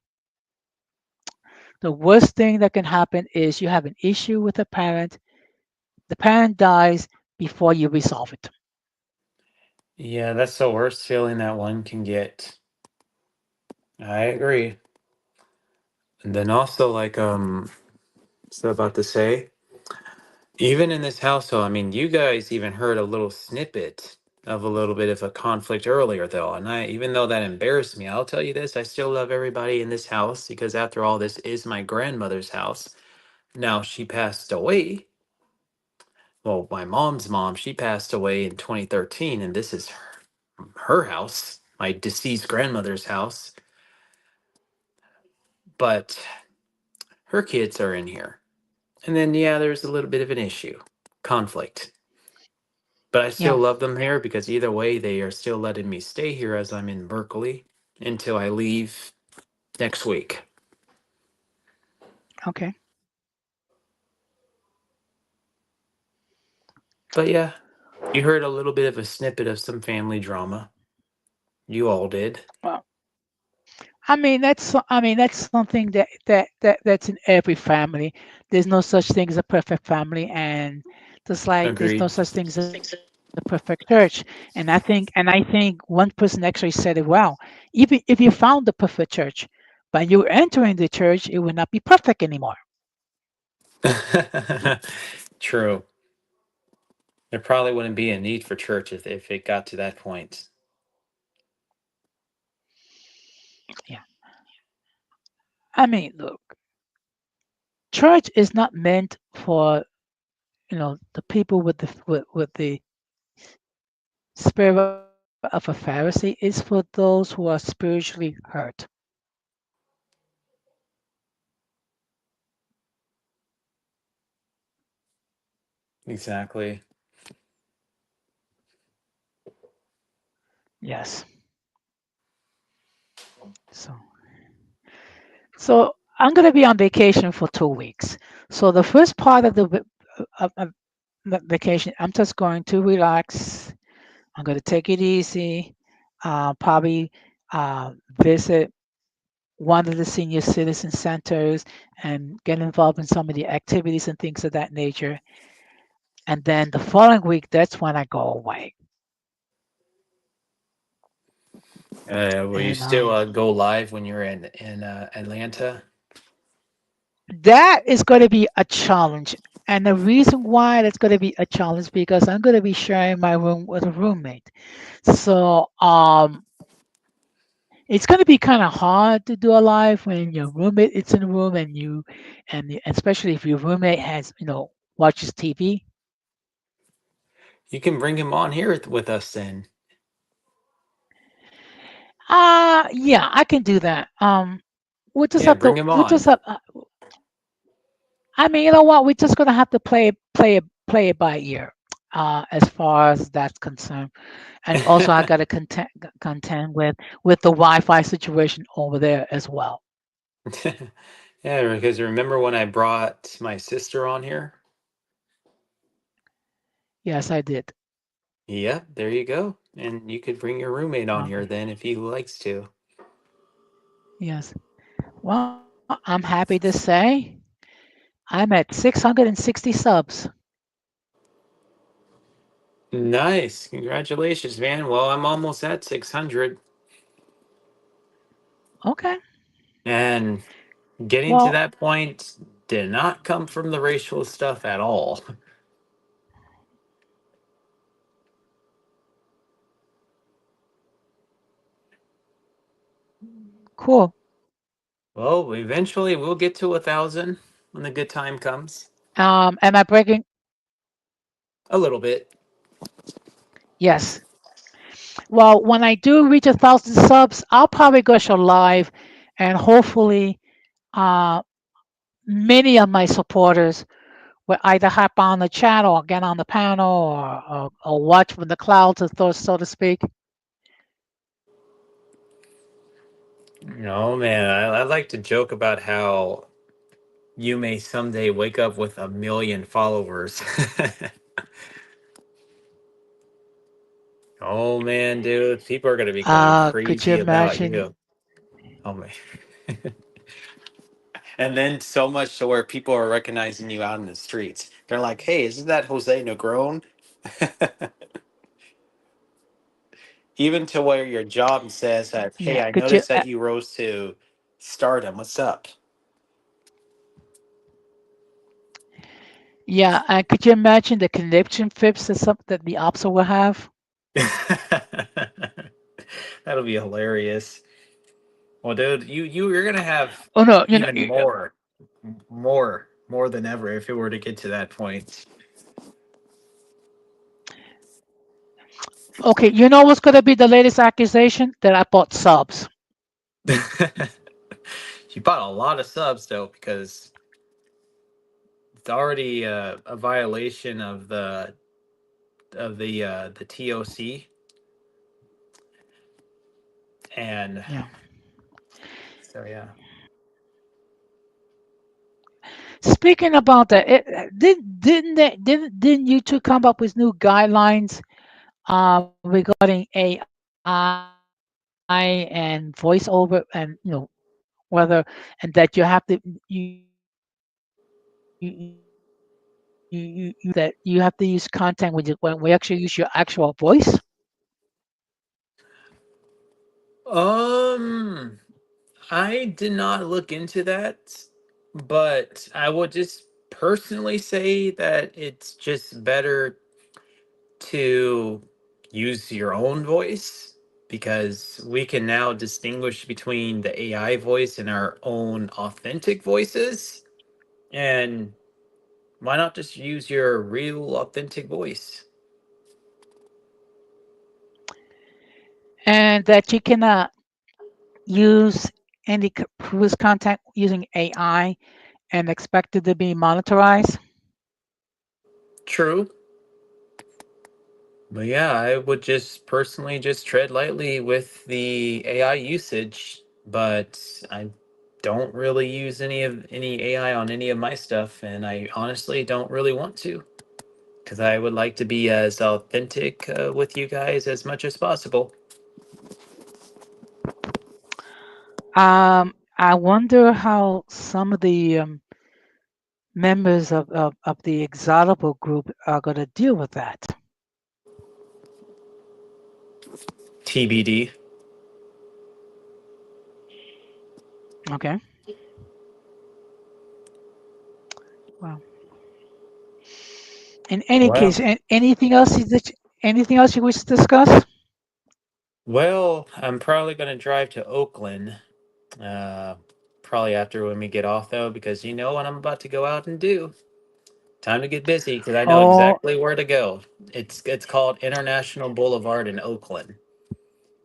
the worst thing that can happen is you have an issue with a parent, the parent dies before you resolve it. Yeah, that's the worst feeling that one can get. I agree. And then also, like, so about to say, even in this household, I mean, you guys even heard a little snippet of a little bit of a conflict earlier, though. And even though that embarrassed me, I'll tell you this: I still love everybody in this house because, after all, this is my grandmother's house. Now, she passed away. Well, my mom's mom, she passed away in 2013, and this is her house, my deceased grandmother's house. But her kids are in here. And then, yeah, there's a little bit of an issue, conflict. But I still Yeah. love them here because either way, they are still letting me stay here as I'm in Berkeley until I leave next week. Okay. But yeah, you heard a little bit of a snippet of some family drama. You all did. Well, I mean that's something that's in every family. There's no such thing as a perfect family, and just like there's no Agreed. such thing as a perfect church. And I think one person actually said it well. Even if you found the perfect church, but you entering the church, it would not be perfect anymore. True. There probably wouldn't be a need for church if it got to that point. Yeah. I mean, look, church is not meant for the people with the spirit of a Pharisee. It's for those who are spiritually hurt. Exactly. Yes. So so I'm gonna be on vacation for 2 weeks. So the first part of the vacation, I'm just going to relax. I'm going to take it easy. Probably visit one of the senior citizen centers and get involved in some of the activities and things of that nature. And then the following week, that's when I go away. Will you And still go live when you're in Atlanta? that is going to be a challenge. And the reason why that's going to be a challenge because I'm going to be sharing my room with a roommate. So it's going to be kind of hard to do a live when your roommate is in the room and especially if your roommate has watches TV. You can bring him on here with us then. Yeah, I can do that. We'll just Yeah, have to bring him we'll just on. have I mean, you know what? We're just gonna have to play it by ear, as far as that's concerned. And also, I got to contend with the Wi-Fi situation over there as well. Yeah, because remember when I brought my sister on here? Yes, I did. Yep, there you go. And you could bring your roommate on here Okay. then if he likes to. Yes. Well, I'm happy to say I'm at 660 subs. Nice. Congratulations, man. Well, I'm almost at 600. Okay. And getting to Well, that point did not come from the racial stuff at all. cool. Well, eventually we'll get to 1,000 when the good time comes. Am I breaking? A little bit. Yes. Well, when I do reach 1,000 subs, I'll probably go show live, and hopefully, uh, many of my supporters will either hop on the chat or get on the panel or watch from the clouds, so to speak. No, man, I like to joke about how you may someday wake up with 1 million followers. Oh man, dude, people are gonna be going Could you crazy about imagine? you. Oh man. And then so much to where people are recognizing you out in the streets. They're like, "Hey, isn't that Jose Negron?" Even to where your job says that, "Hey, Yeah. I Could you? noticed that you rose to stardom. What's up?" Yeah. Could you imagine the connection flips that the opsa will have? That'll be hilarious. Well, dude, you're gonna have Oh no. even more than ever if it were to get to that point. Okay. You know what's gonna be the latest accusation? That I bought subs. You bought a lot of subs though, because it's already a violation of the TOC, and Yeah. so yeah. Speaking about that, didn't you two come up with new guidelines regarding AI and voiceover, and whether, and that you have to that you have to use content when we actually use your actual voice. Um, I did not look into that, but I would just personally say that it's just better to use your own voice because we can now distinguish between the AI voice and our own authentic voices. And why not just use your real authentic voice? And that you cannot use any previous content using AI and expect it to be monetized. True. But yeah, I would just personally just tread lightly with the AI usage, but I don't really use any AI on any of my stuff, and I honestly don't really want to because I would like to be as authentic with you guys as much as possible. I wonder how some of the members of the Exaltable group are going to deal with that. TBD. Okay. Well, in any Well, case, anything else you wish to discuss? well, I'm probably gonna drive to Oakland. Uh, Probably after when we get off though, because you know what I'm about to go out and do. Time to get busy because I know Oh, exactly where to go. It's called International Boulevard in Oakland,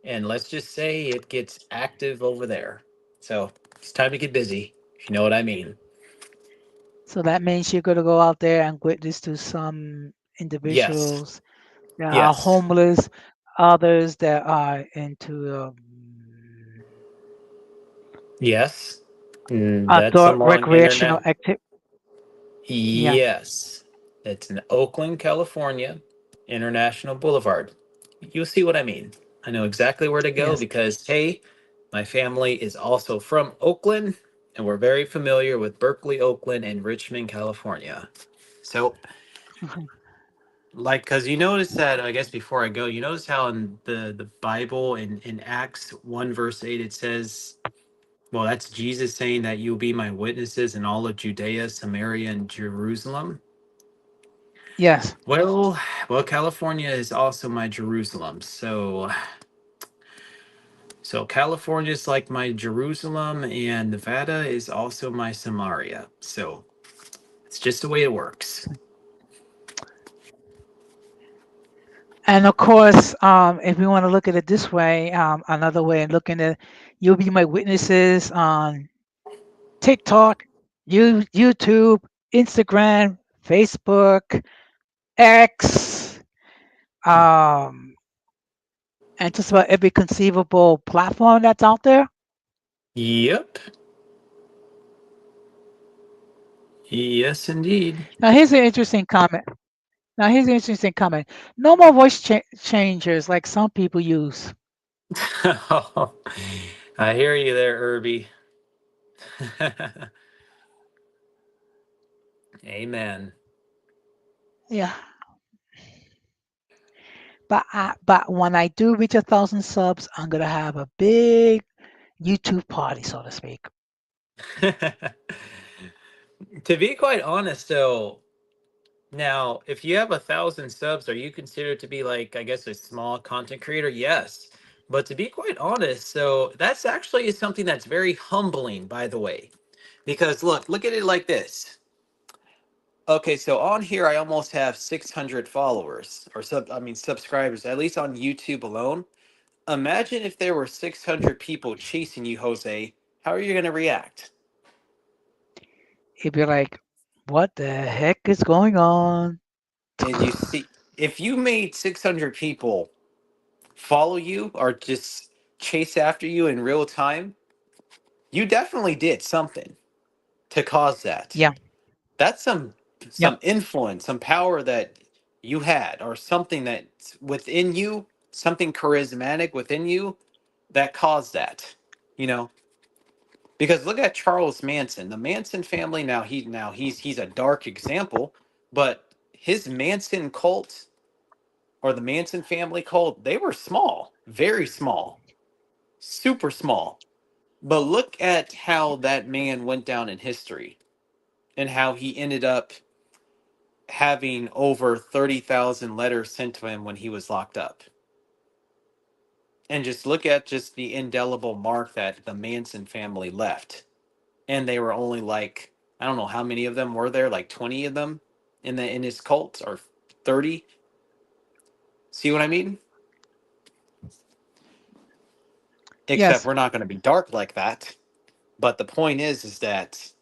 and let's just say it gets active over there. So it's time to get busy. If you know what I mean. so that means you're going to go out there and witness to some Yes. individuals that are Yes. homeless, others that are into Yes. That's outdoor among recreational internet. activity. Yeah. Yes. It's in Oakland, California, International Boulevard. You'll see what I mean. I know exactly where to go Yes. because, hey, my family is also from Oakland and we're very familiar with Berkeley, Oakland, and Richmond, California. So, Like, because you notice that, I guess before I go, you notice how in the Bible in Acts 1 verse 8 it says, well, that's Jesus saying that you'll be my witnesses in all of Judea, Samaria, and Jerusalem. Yes. Well, California is also my Jerusalem. So California is like my Jerusalem, and Nevada is also my Samaria. So it's just the way it works. And of course, if we want to look at it this way, another way of looking at it, you'll be my witnesses on TikTok, YouTube, Instagram, Facebook, X, um, and just about every conceivable platform that's out there. Yep. Yes, indeed. Now, here's an interesting comment. No more voice changers like some people use. I hear you there, Irby. Amen. Yeah, but when I do reach 1,000 subs, I'm gonna have a big YouTube party, so to speak. To be quite honest, though, now if you have 1,000 subs, are you considered to be like, I guess, a small content creator? Yes. But to be quite honest, so that's actually something that's very humbling, by the way. Because look at it like this. Okay, so on here I almost have 600 followers or subscribers, at least on YouTube alone. Imagine if there were 600 people chasing you, Jose. How are you going to react? He'd be like, "What the heck is going on?" And you see, if you made 600 people follow you or just chase after you in real time, you definitely did something to cause that. Yeah, That's some yep, influence, some power that you had, or something that's within you, something charismatic within you that caused that. You know, because look at Charles Manson, the Manson family. Now he's a dark example, but his Manson cult or the Manson family cult, they were small, very small, super small. But look at how that man went down in history and how he ended up having over 30,000 letters sent to him when he was locked up. And just look at just the indelible mark that the Manson family left. And they were only like, I don't know how many of them were there, like 20 of them in his cult, or 30. See what I mean? Except yes, we're not going to be dark like that. But the point is that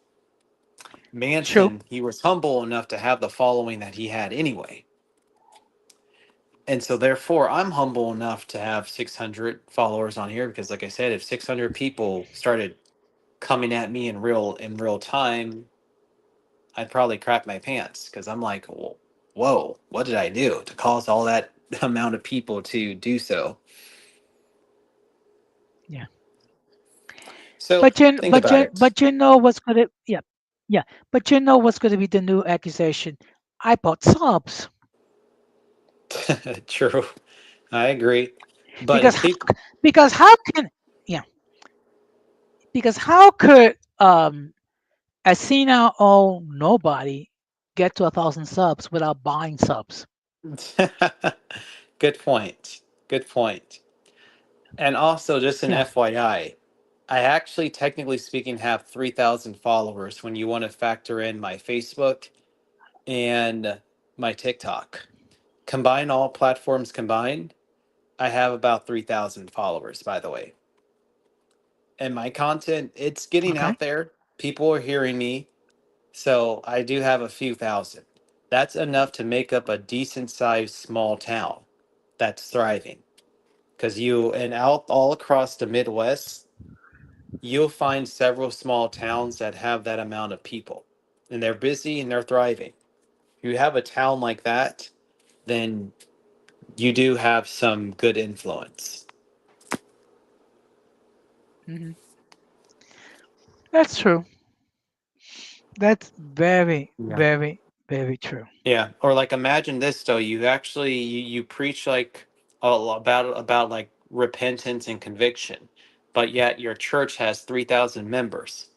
true. Manson, he was humble enough to have the following that he had anyway. And so therefore I'm humble enough to have 600 followers on here because, like I said, if 600 people started coming at me in real time, I'd probably crap my pants because I'm like, whoa, what did I do to cause all that amount of people to do so? Yeah, So think about it. but you know what's gonna yeah, yeah, but you know what's gonna be the new accusation? I bought subs True, I agree. But because if how, people, because how can yeah because how could a senile old nobody get to 1,000 subs without buying subs? good point, good point. And also, just an Yeah. FYI, I actually, technically speaking, have 3,000 followers when you want to factor in my Facebook and my TikTok. Combine all platforms combined, I have about 3,000 followers, by the way. And my content, it's getting Okay. out there. People are hearing me. So I do have a few thousand. That's enough to make up a decent sized small town that's thriving. Because and out all across the Midwest, you'll find several small towns that have that amount of people. And they're busy and they're thriving. If you have a town like that, then you do have some good influence. Hmm. That's true. That's very, Yeah. very. Very true. Yeah, or like imagine this though. You actually you preach like about like repentance and conviction, but yet your church has 3,000 members.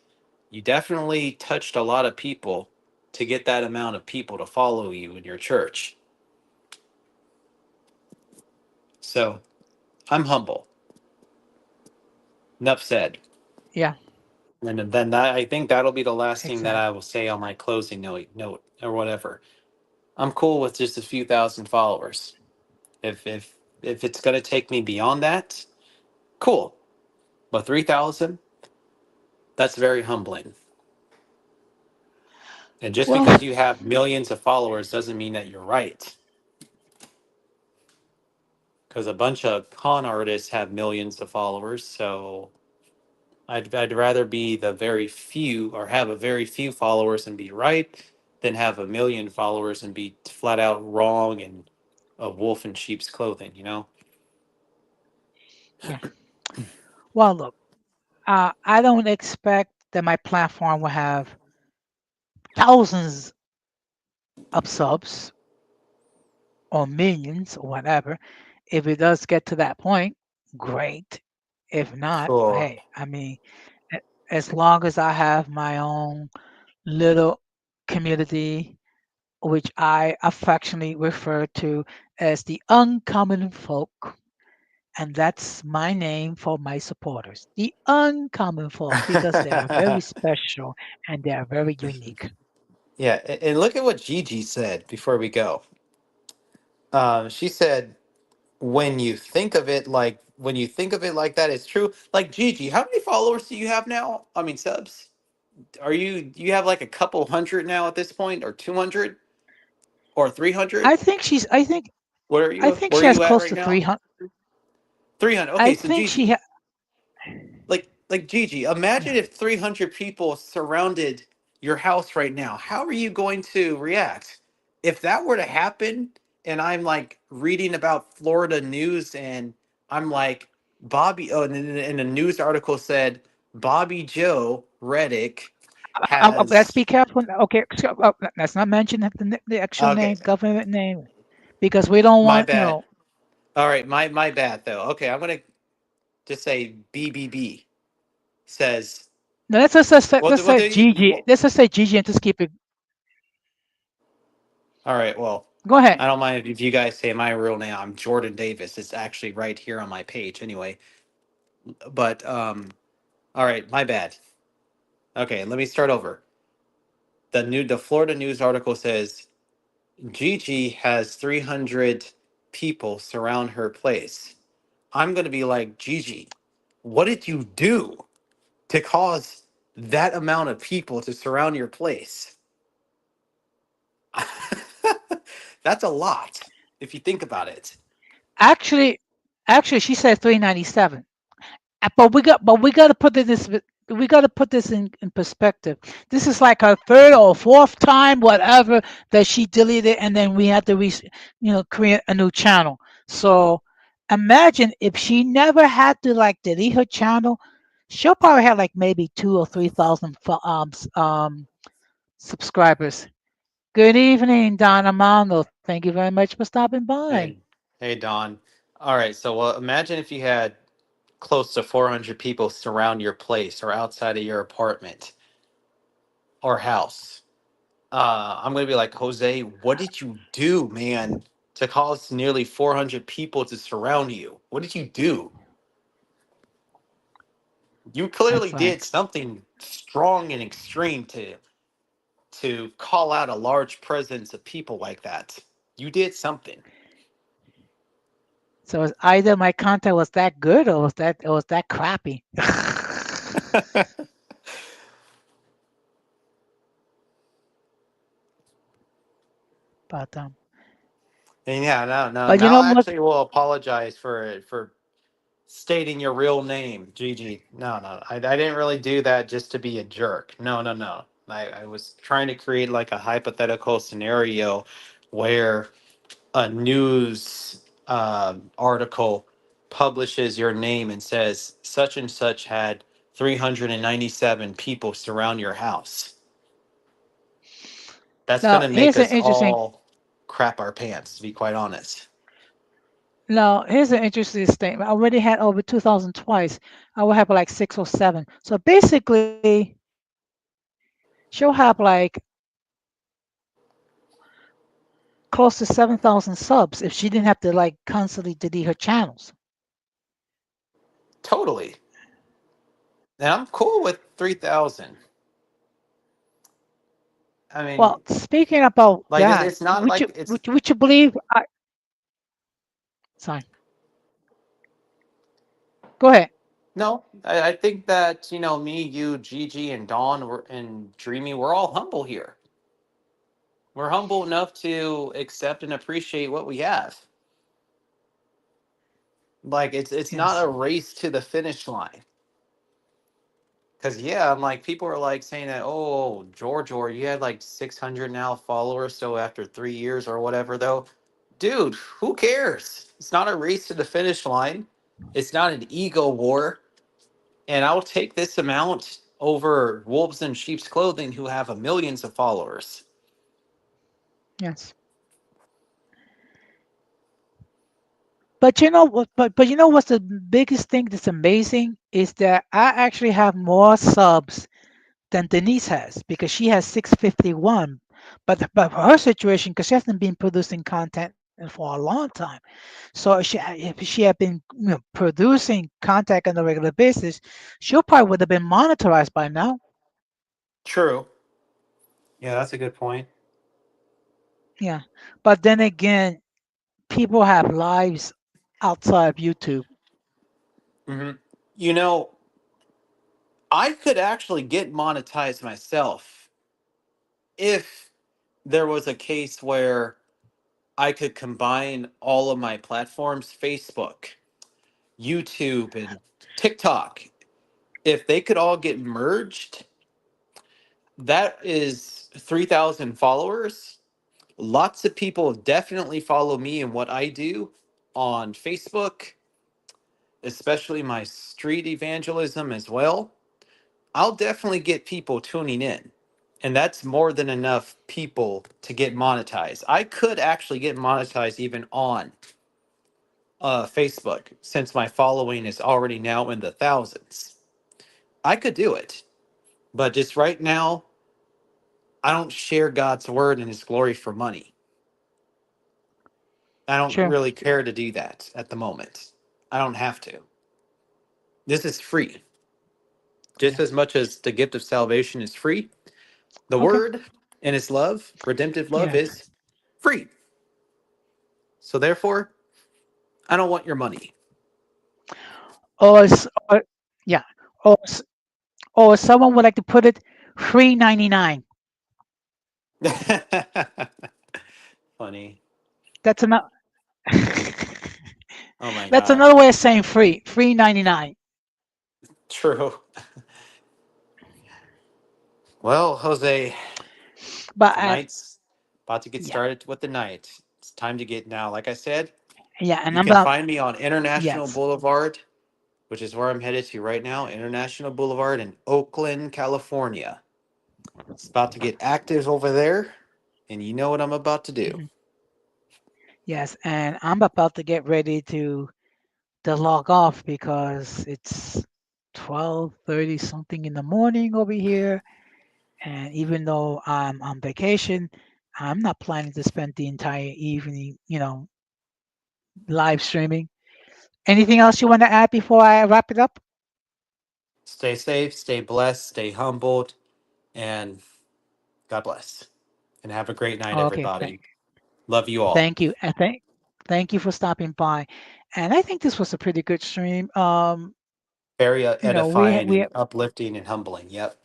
You definitely touched a lot of people to get that amount of people to follow you in your church. So I'm humble. Enough said. Yeah, And then I think that'll be the last thing that exactly. I will say on my closing note or whatever. I'm cool with just a few thousand followers. If it's gonna take me beyond that, cool. But 3,000, that's very humbling. And just Well, because you have millions of followers doesn't mean that you're right. Because a bunch of con artists have millions of followers, so I'd rather be the very few or have a very few followers and be right than have a million followers and be flat out wrong and a wolf in sheep's clothing, you know? yeah. Well, look, I don't expect that my platform will have thousands of subs or millions or whatever. If it does get to that point, great. If not, Cool. hey, I mean, a- as long as I have my own little community, which I affectionately refer to as the uncommon folk, and that's my name for my supporters, the uncommon folk, because they are very special and they are very unique. Yeah, and look at what Gigi said before we go. She said, when you think of it like that, it's true. Like Gigi, how many followers do you have now? I mean, subs. You have like a couple hundred now at this point, or 200, or 300? I think she's. I think Where she are has you at close right to now? 300. 300. Okay, I so think Gigi, like Gigi, yeah. imagine if 300 people surrounded your house right now. How are you going to react if that were to happen? And I'm like reading about Florida news, and I'm like Bobby. Oh, and a news article said Bobby Joe Reddick Let's has. be careful. Okay, so, let's not mention the actual Okay, name, government name, because we don't my want. bad. All right, my bad though. Okay, I'm gonna just say BBB says. No, let's What say do you? Gigi. Let's just say Gigi and just keep it. All right. Well, Go ahead. I don't mind if you guys say my real name. I'm Jordan Davis. It's actually right here on my page anyway. But all right, my bad. Okay, let me start over. The Florida news article says Gigi has 300 people surround her place. I'm going to be like, Gigi, what did you do to cause that amount of people to surround your place? That's a lot if you think about it. Actually, she said 397. But we got to put this in perspective. This is like her third or fourth time, whatever, that she deleted, and then we had to create a new channel. So imagine if she never had to like delete her channel, she'll probably have like maybe 2 or 3 thousand subscribers. Good evening, Don Armando. Thank you very much for stopping by. Hey, hey, Don. All right, so well, imagine if you had close to 400 people surround your place or outside of your apartment or house. I'm gonna be like, Jose, what did you do, man, to cause nearly 400 people to surround you? What did you do? You clearly That's right. did something strong and extreme to call out a large presence of people like that. You did something. So it's either my content was that good or was that crappy. but um, And yeah, no, no. but you Now know I what? actually will apologize for stating your real name, Gigi. No, no, I didn't really do that just to be a jerk. No, no, no. I was trying to create like a hypothetical scenario where a news article publishes your name and says such and such had 397 people surround your house. That's going Now, to make here's an us interesting. all crap our pants, to be quite honest. Now, here's an interesting statement. I already had over 2,000 twice. I will have like 6 or 7. So basically, she'll have like close to 7,000 subs if she didn't have to like constantly delete her channels. Totally. And I'm cool with 3,000. I mean, Well, speaking about like that, it's not like it's would you believe? Sorry, go ahead. no. I think that me, you, Gigi, and Dawn, and Dreamy, we're all humble here. We're humble enough to accept and appreciate what we have. Like it's not Yes, a race to the finish line. Cause yeah, I'm like people are like saying that, oh, George, or you had like 600 now followers, so after 3 years or whatever though. Dude, who cares? It's not a race to the finish line. It's not an ego war. And I'll take this amount over wolves in sheep's clothing who have a millions of followers. yes. But you know what? But you know what's the biggest thing that's amazing is that I actually have more subs than Denise has because she has 651. But for her situation, because she hasn't been producing content for a long time, so if she had been producing content on a regular basis, she probably would have been monetized by now. True. Yeah, that's a good point. Yeah. But then again, people have lives outside of YouTube. Hmm. You know, I could actually get monetized myself if there was a case where I could combine all of my platforms, Facebook, YouTube, and TikTok. If they could all get merged, that is 3,000 followers. Lots of people definitely follow me and what I do on Facebook, especially my street evangelism as well. I'll definitely get people tuning in. And that's more than enough people to get monetized. I could actually get monetized even on Facebook since my following is already now in the thousands. I could do it. But just right now, I don't share God's word and his glory for money. I don't Sure. really care to do that at the moment. I don't have to. This is free. Just Yeah. as much as the gift of salvation is free, the Okay. word and its love, redemptive love, Yeah. is free. So therefore, I don't want your money. Or yeah. Or or someone would like to put it free 99. Funny. That's another. Oh my That's gosh. another way of saying free. Free 99. True. Well, Jose, But the night's about to get yeah, started with the night. It's time to get now. Like I said, yeah, and you I'm can about find me on International yes. Boulevard, which is where I'm headed to right now. International Boulevard in Oakland, California. It's about to get active over there, and you know what I'm about to do. Mhm. Yes, and I'm about to get ready to log off because it's 12:30 something in the morning over here. And even though I'm on vacation, I'm not planning to spend the entire evening, live streaming. Anything else you want to add before I wrap it up? Stay safe, stay blessed, stay humbled, and God bless. And have a great night, Okay, everybody. Love you all. thank you. And thank you for stopping by. And I think this was a pretty good stream. Very edifying We and uplifting and humbling. Yep.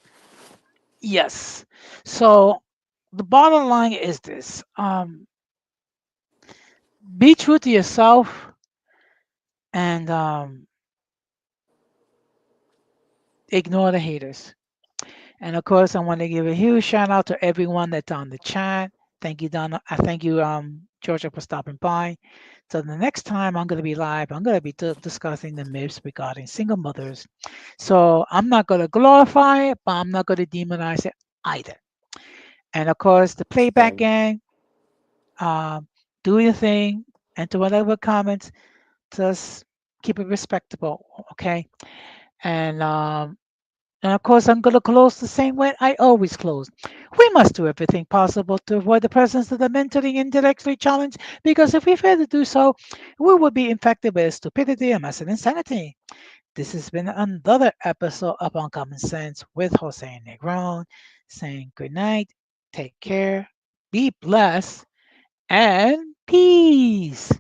yes. So the bottom line is this: be true to yourself and ignore the haters. And of course, I want to give a huge shout out to everyone that's on the chat. Thank you, Donna. I thank you, Georgia, for stopping by. So the next time I'm going to be live, I'm going to be discussing the myths regarding single mothers. So I'm not going to glorify it, but I'm not going to demonize it either. And of course, the playback Same. gang, um, do your thing. And to whatever comments, just keep it respectable, okay? And of course, I'm going to close the same way I always close. We must do everything possible to avoid the presence of the mentally intellectually challenged, because if we fail to do so, we will be infected with stupidity and massive insanity. This has been another episode of Uncommon Sense with Jose Negron, saying good night, take care, be blessed, and peace.